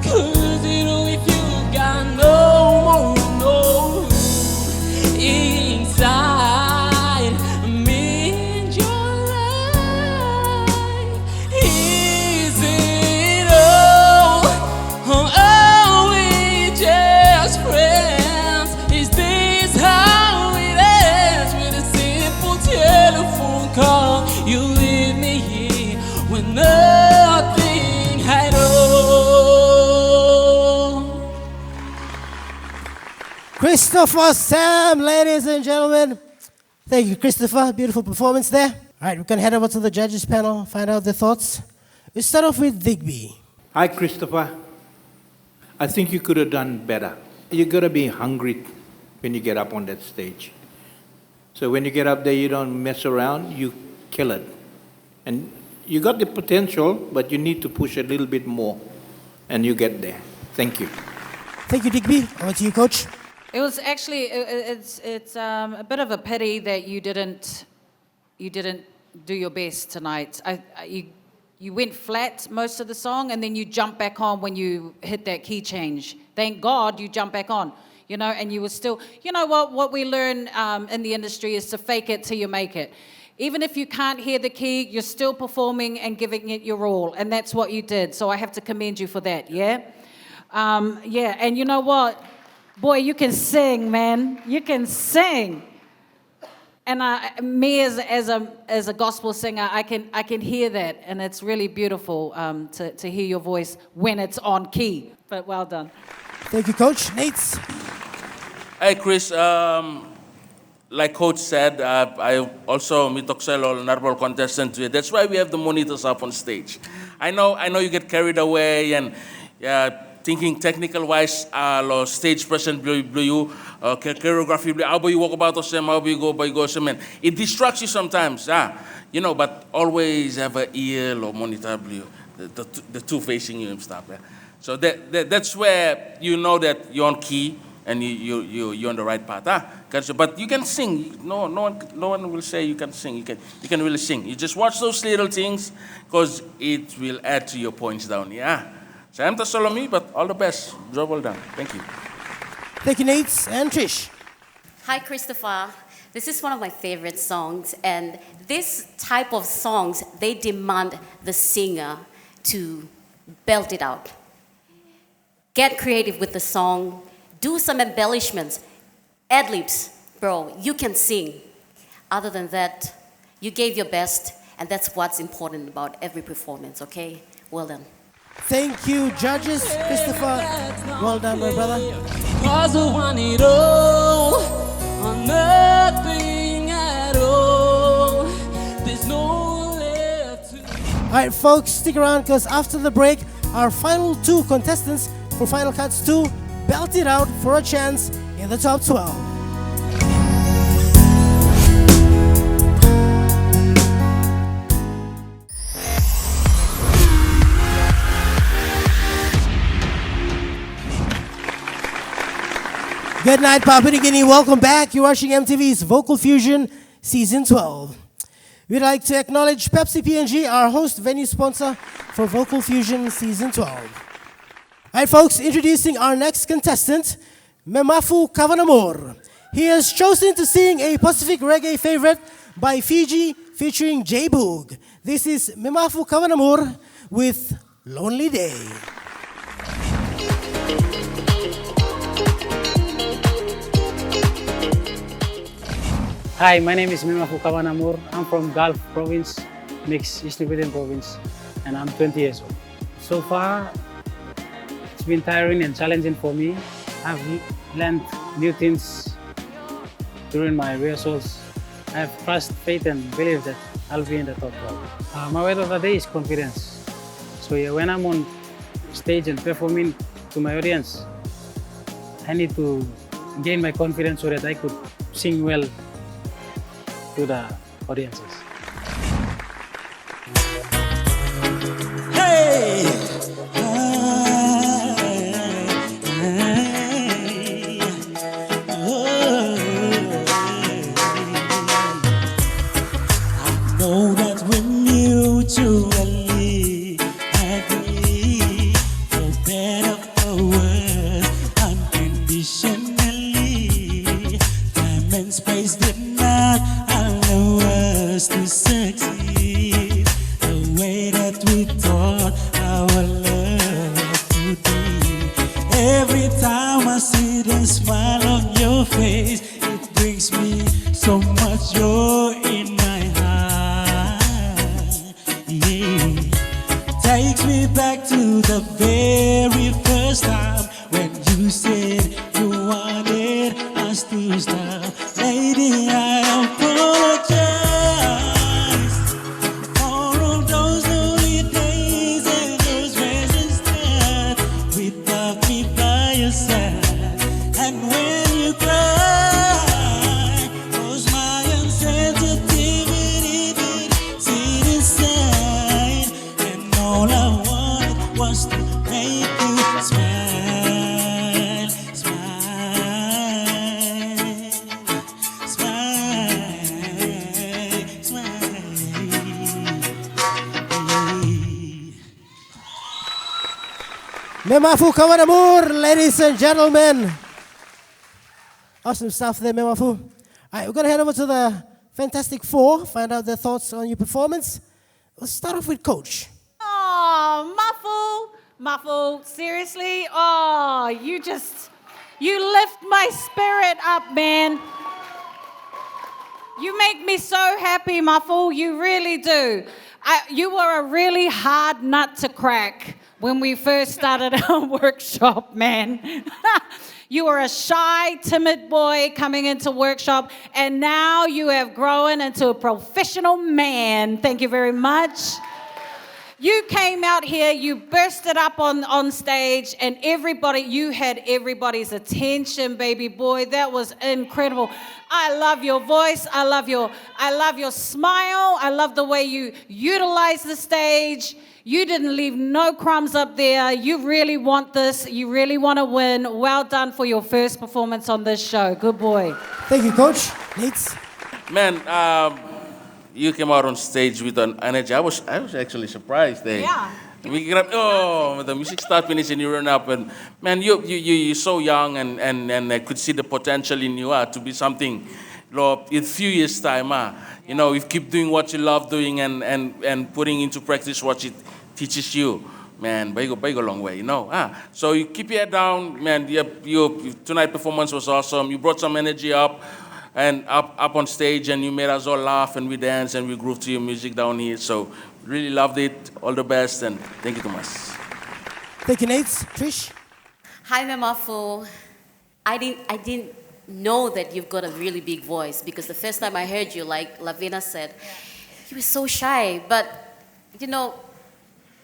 couldn't know if you got no more, no inside me and your life. Is it all? Or are we just friends? Is this how it ends with a simple telephone call? You leave me here with nothing at all. Christopher Sam, ladies and gentlemen. Thank you, Christopher. Beautiful performance there. All right, we can head over to the judges panel, find out their thoughts. We start off with Digby. Hi, Christopher. I think you could have done better. You gotta be hungry when you get up on that stage. So when you get up there, you don't mess around, you kill it. And you got the potential, but you need to push a little bit more, and you get there. Thank you. Thank you, Digby. Over to you, Coach. It was actually it's a bit of a pity that you didn't do your best tonight. You went flat most of the song, and then you jumped back on when you hit that key change. Thank God you jumped back on, and you were still, what we learn in the industry is to fake it till you make it. Even if you can't hear the key, you're still performing and giving it your all, and that's what you did. So I have to commend you for that, yeah? And you know what? Boy, you can sing, man. You can sing. And me as a gospel singer, I can hear that, and it's really beautiful to hear your voice when it's on key. But well done. Thank you, Coach. Nate. Hey, Chris. Like Coach said, I also mitoxelo honorable contestant. That's why we have the monitors up on stage. I know you get carried away and thinking technical wise, stage present blue you, choreography blue. How you walk about the same? How you go by go same? It distracts you sometimes, but always have an ear or monitor blue, the two facing you and stuff. Yeah? So that's where you know that you're on key and you're on the right path. But you can sing. No one will say you can sing. You can really sing. You just watch those little things because it will add to your points down. Yeah. So I'm Solomi, but all the best. Job well done. Thank you. Thank you, Nate and Trish. Hi, Christopher. This is one of my favorite songs, and this type of songs, they demand the singer to belt it out. Get creative with the song, do some embellishments, ad-libs. Bro, you can sing. Other than that, you gave your best, and that's what's important about every performance, okay? Well done. Thank you, judges. Christopher, well done, my brother. Cause I want it all, or nothing at all. There's no left to... All right, folks, stick around because after the break, our final two contestants for Final Cuts 2 belt it out for a chance in the top 12. Good night, Papua New Guinea. Welcome back. You're watching MTV's Vocal Fusion Season 12. We'd like to acknowledge Pepsi P&G, our host venue sponsor for Vocal Fusion Season 12. All right, folks, introducing our next contestant, Memafu Kavanamor. He has chosen to sing a Pacific reggae favorite by Fiji featuring J Boog. This is Memafu Kavanamor with Lonely Day. Hi, my name is Memafu Kavanamor. I'm from Gulf Province, Mixed East Nubian Province, and I'm 20 years old. So far, it's been tiring and challenging for me. I've learned new things during my rehearsals. I have trust, faith, and belief that I'll be in the top 12. My word of the day is confidence. So when I'm on stage and performing to my audience, I need to gain my confidence so that I could sing well to the audiences. Hey! I know that we mutually agree, for better or worse, unconditionally. Time and space did not allow us to succeed the way that we thought our love would be. Every time I see the smile on your face, it brings me so much joy in my heart. Yeah. Takes me back to the very first time when you said you wanted us to stop. Lady, I apologize for all those lonely days and those resistance without me by your side. And when you cry, 'cause my insensitivity did sit inside, and all I wanted was to make you smile, smile, smile, smile. Memafu kawan amor, ladies and gentlemen. Awesome stuff there, Memafu. All right, we're going to head over to the Fantastic Four, find out their thoughts on your performance. Let's start off with Coach. Oh, Muffle, seriously? Oh, you lift my spirit up, man. You make me so happy, Muffle, you really do. You were a really hard nut to crack when we first started our workshop, man. You were a shy, timid boy coming into workshop, and now you have grown into a professional man. Thank you very much. You came out here, you bursted up on stage, and you had everybody's attention, baby boy. That was incredible. I love your voice. I love your smile. I love the way you utilize the stage. You didn't leave no crumbs up there. You really want this. You really want to win. Well done for your first performance on this show. Good boy. Thank you, Coach. Neats. Man, you came out on stage with an energy. I was actually surprised. Yeah. The music start finish and you run up, and man, you're so young, and I could see the potential in you to be something. Lord, in a few years' time, if you keep doing what you love doing and putting into practice what it teaches you, man, but you go a long way, So you keep your head down, man. Your tonight performance was awesome. You brought some energy up on stage, and you made us all laugh, and we danced and we grooved to your music down here. So really loved it. All the best, and thank you, Thomas. Thank you, Nate. Trish. Hi, Memafu. I didn't know that you've got a really big voice, because the first time I heard you, like Lavina said, you were so shy. But,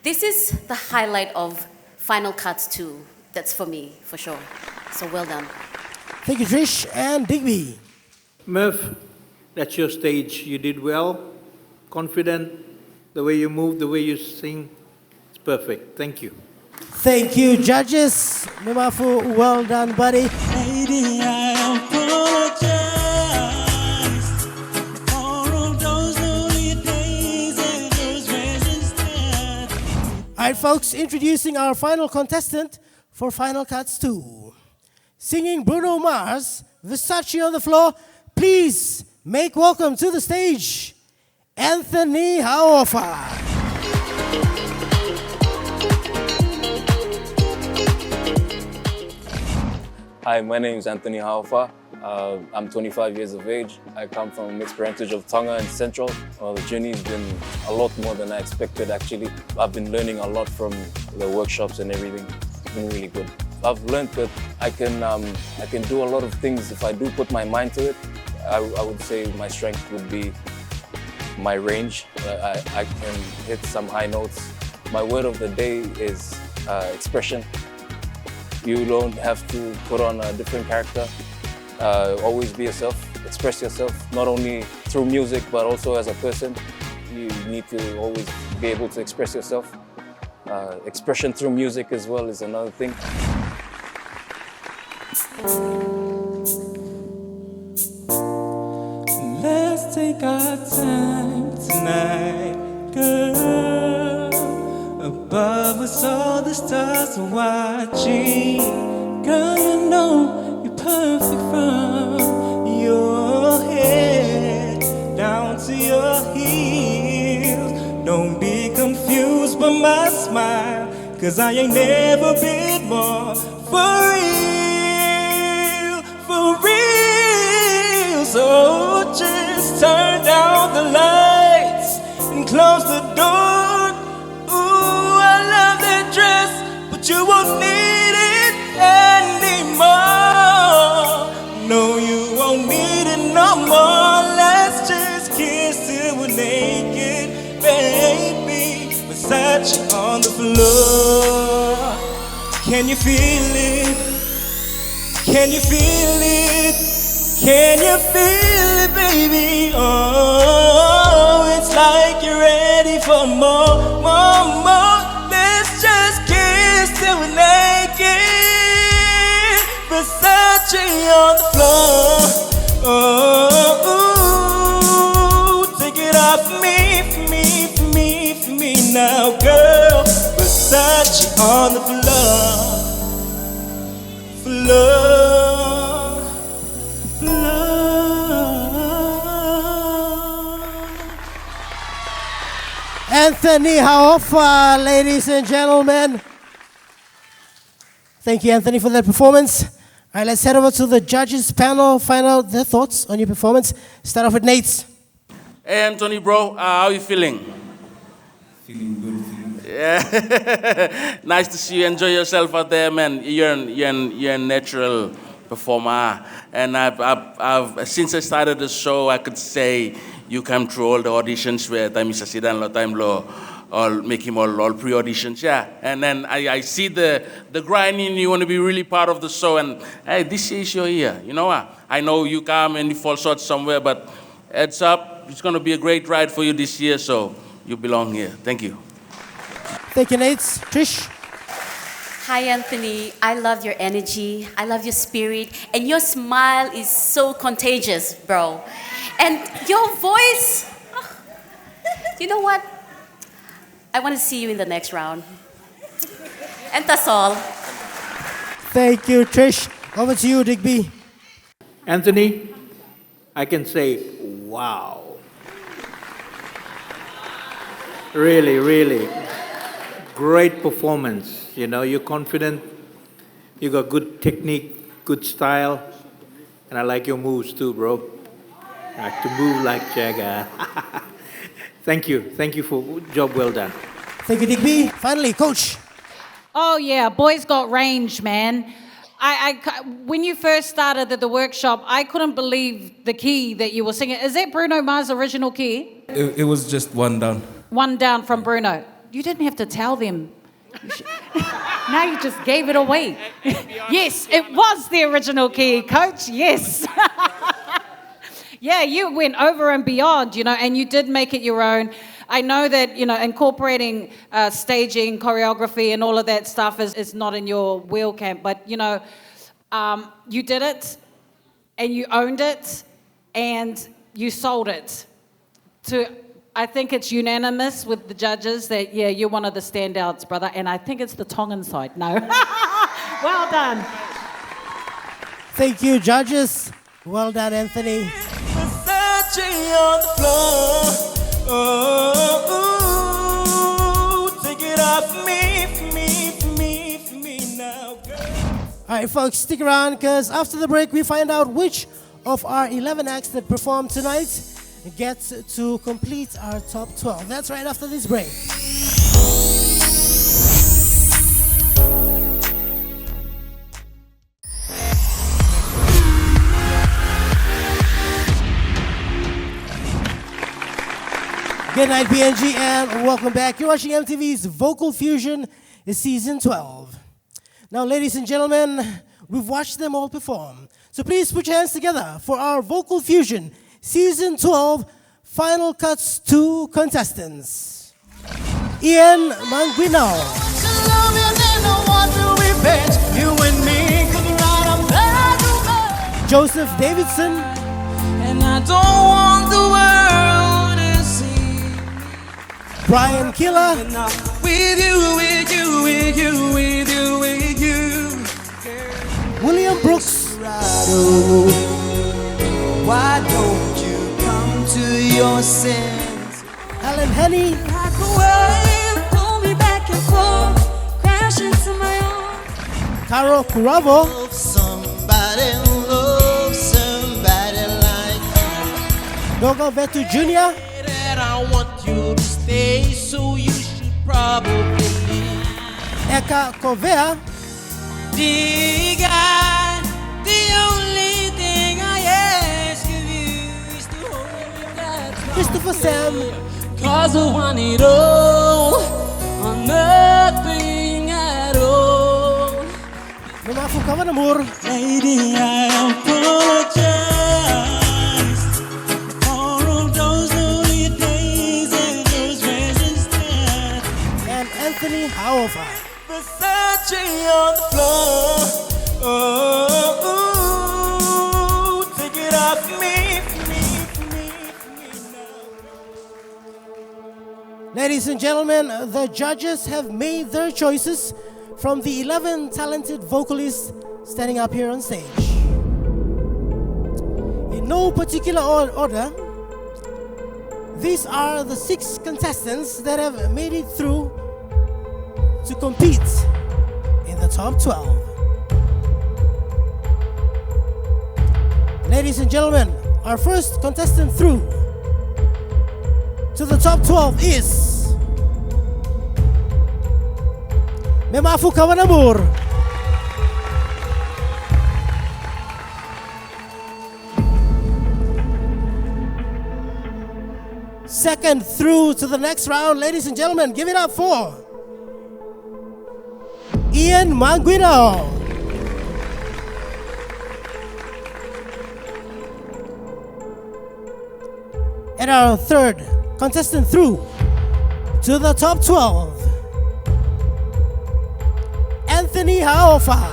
this is the highlight of Final Cuts 2. That's for me, for sure. So well done. Thank you, Trish. And Digby. Murph, that's your stage. You did well, confident. The way you move, the way you sing, it's perfect. Thank you. Thank you, judges. Memafu, well done, buddy. Lady, I apologize for all those lonely days and those resistance. All right, folks, introducing our final contestant for Final Cuts 2. Singing Bruno Mars, Versace on the floor. Please make welcome to the stage, Anthony Hauofa. Hi, my name is Anthony Hauofa. I'm 25 years of age. I come from a mixed parentage of Tonga and Central. The journey's been a lot more than I expected, actually. I've been learning a lot from the workshops and everything. It's been really good. I've learned that I can do a lot of things if I do put my mind to it. I would say my strength would be my range. I can hit some high notes. My word of the day is expression. You don't have to put on a different character. Always be yourself. express yourself, not only through music, but also as a person. You need to always be able to express yourself. Expression through music as well is another thing. Let's take our time tonight, girl. Above us all the stars are watching. Girl, you know you're perfect from your head down to your heels. Don't be confused by my smile, 'cause I ain't never been more for real, for real. So just turn down the lights and close the door. Ooh, I love that dress, but you won't need it anymore. No, you won't need it no more. Let's just kiss till we're naked, baby. Versace on the floor. Can you feel it? Can you feel it? Can you feel it, baby? Oh, it's like you're ready for more, more, more. Let's just kiss till we're naked. Versace on the floor. Oh, ooh, take it off me, for me, for me, for me now, girl. Versace on the floor. Floor. Anthony Hauofa, ladies and gentlemen. Thank you, Anthony, for that performance. All right, let's head over to the judges panel, find out their thoughts on your performance. Start off with Nate. Hey, Anthony, bro, how are you feeling? Feeling good. Yeah. Nice to see you. Enjoy yourself out there, man. You're a natural performer. And I've since I started the show, I could say you come through all the auditions where time is a time all make him all pre-auditions, yeah. And then I see the grinding. You want to be really part of the show, and hey, this is your year. You know what? I know you come and you fall short somewhere, but heads up, it's going to be a great ride for you this year. So you belong here. Thank you. Thank you, Nate. Trish. Hi, Anthony. I love your energy. I love your spirit. And your smile is so contagious, bro. And your voice, you know what? I want to see you in the next round. And that's all. Thank you, Trish. Over to you, Digby. Anthony, I can say, wow. Really, really great performance. You know, you're confident, you got good technique, good style, and I like your moves too, bro. I like to move like Jagger. Thank you for job well done. Thank you, Digby. Finally, Coach. Oh yeah, boys got range, man. When you first started at the workshop, I couldn't believe the key that you were singing. Is that Bruno Mars' original key? It was just one down. One down from Bruno. You didn't have to tell them. Now you just gave it away. Yes, it was the original key, Coach. Yes. Yeah, you went over and beyond, you know, and you did make it your own. I know that, you know, incorporating staging, choreography, and all of that stuff is not in your wheel camp, but, you know, you did it, and you owned it, and you sold it. I think it's unanimous with the judges that, yeah, you're one of the standouts, brother, and I think it's the Tongan side. No. Well done. Thank you, judges. Well done, Anthony. Versace on the floor. Oh, take it off me, for me, for me, for me now, girl. All right, folks, stick around, because after the break, we find out which of our 11 acts that performed tonight gets to complete our top 12. That's right after this break. Good night, PNG, and welcome back. You're watching MTV's Vocal Fusion Season 12. Now, ladies and gentlemen, we've watched them all perform. So please put your hands together for our Vocal Fusion Season 12 Final Cuts 2 contestants. Ian Manguino. Joseph Davidson. And I don't want the world to see. Brian Killa. With you, with you, with you, with you, with you. William Brooks. Why don't you come to your sense? Helen Henny. Like a wave, pull me back and forth, crash into my arms. Kuro. Love somebody like Vetu Jr. that. I want you to stay, so you should probably leave. Dear God, the only thing I ask of you is to hold me tight. Christopher Sam. Cause I want it all or nothing at all. Lady, I apologize for all those lonely days and those restless nights. And Anthony Haufa. Versace on the floor. Oh, take it off me. Ladies and gentlemen, the judges have made their choices from the 11 talented vocalists standing up here on stage. In no particular order, these are the 6 contestants that have made it through to compete in the top 12. Ladies and gentlemen, our first contestant through to the top 12 is Memafu Kawanamur. Second through to the next round, ladies and gentlemen, give it up for Ian Manguino. And our third contestant through to the top 12, Anthony Haufa.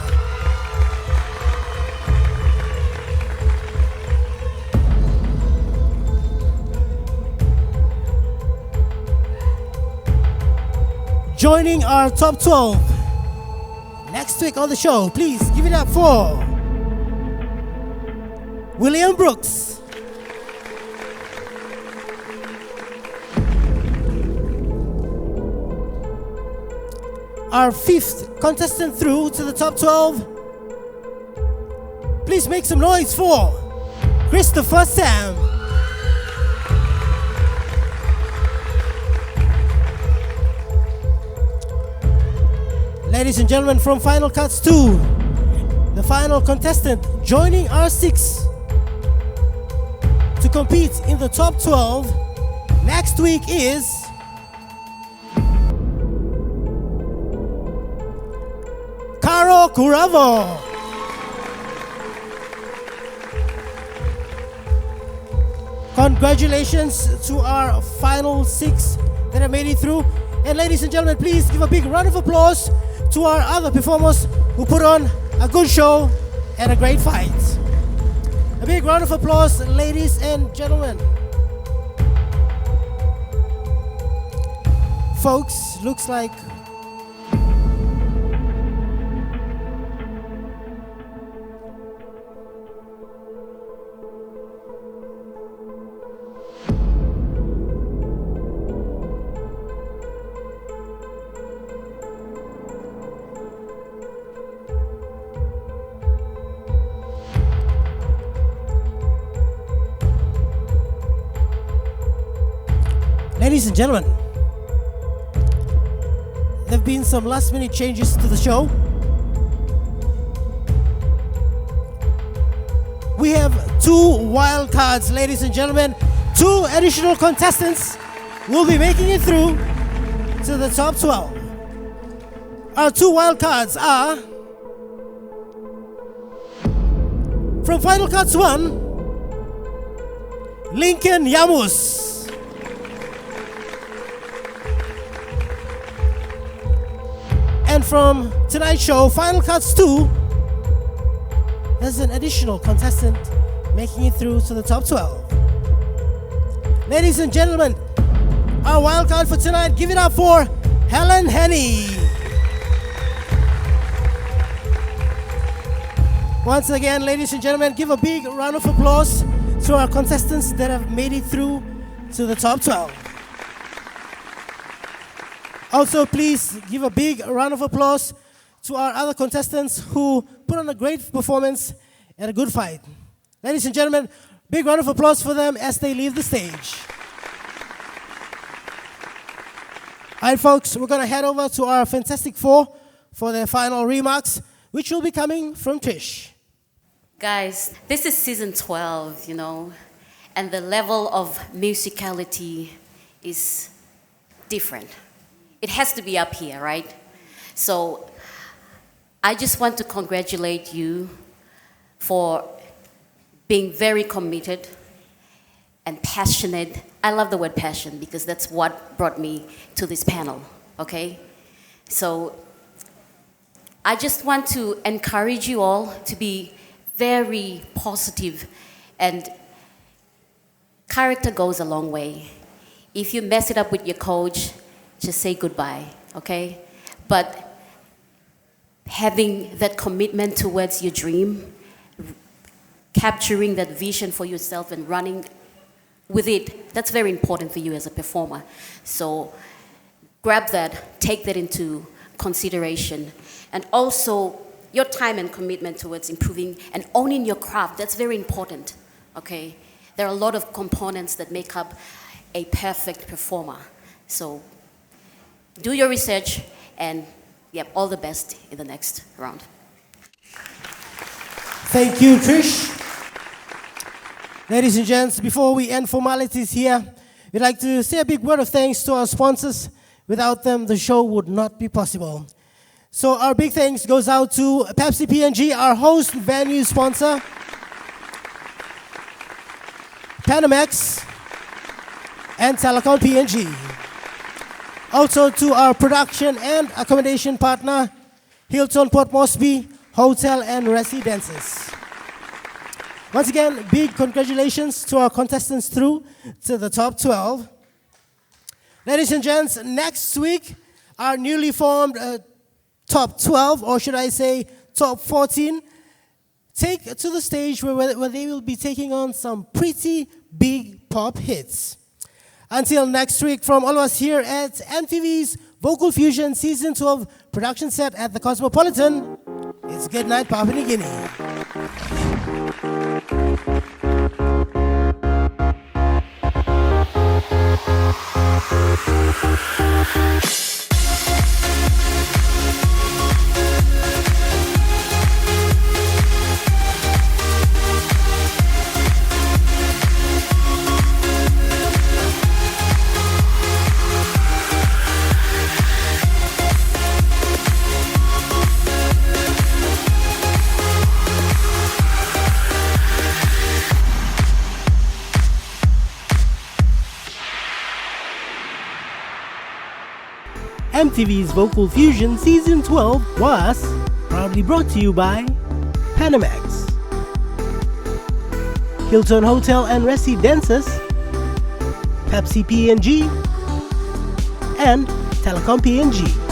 Joining our top 12 next week on the show, please give it up for William Brooks. Our fifth contestant through to the top 12. Please make some noise for Christopher Sam. Ladies and gentlemen, from Final Cuts 2, the final contestant joining our 6 to compete in the top 12 next week is Kuro. Congratulations to our final 6 that have made it through. And ladies and gentlemen, please give a big round of applause to our other performers who put on a good show and a great fight. A big round of applause, ladies and gentlemen. Folks, looks like ladies and gentlemen, there have been some last-minute changes to the show. We have 2 wild cards, ladies and gentlemen. 2 additional contestants will be making it through to the top 12. Our 2 wild cards are from Final Cuts 1, Lincoln Yamus. And from tonight's show, Final Cuts 2, there's an additional contestant making it through to the top 12. Ladies and gentlemen, our wild card for tonight, give it up for Helen Henny. Once again, ladies and gentlemen, give a big round of applause to our contestants that have made it through to the top 12. Also, please give a big round of applause to our other contestants who put on a great performance and a good fight. Ladies and gentlemen, big round of applause for them as they leave the stage. All right, folks, we're going to head over to our Fantastic Four for their final remarks, which will be coming from Trish. Guys, this is season 12, you know, and the level of musicality is different. It has to be up here, right? So I just want to congratulate you for being very committed and passionate. I love the word passion because that's what brought me to this panel, okay? So I just want to encourage you all to be very positive, and character goes a long way. If you mess it up with your coach, just say goodbye, okay? But having that commitment towards your dream, capturing that vision for yourself and running with it, that's very important for you as a performer. So grab that, take that into consideration. And also your time and commitment towards improving and owning your craft, that's very important, okay? There are a lot of components that make up a perfect performer. So do your research and all the best in the next round. Thank you, Trish. Ladies and gents, before we end formalities here, we'd like to say a big word of thanks to our sponsors. Without them, the show would not be possible. So our big thanks goes out to Pepsi P&G, our host venue sponsor, Panamex, and Telecom P&G. Also to our production and accommodation partner, Hilton Port Moresby Hotel and Residences. Once again, big congratulations to our contestants through to the top 12. Ladies and gents, next week, our newly formed top 12, or should I say top 14, take to the stage where they will be taking on some pretty big pop hits. Until next week, from all of us here at MTV's Vocal Fusion Season 12 production set at the Cosmopolitan, it's good night, Papua New Guinea. MTV's Vocal Fusion Season 12 was proudly brought to you by Panamex, Hilton Hotel and Residences, Pepsi P&G, and Telecom P&G.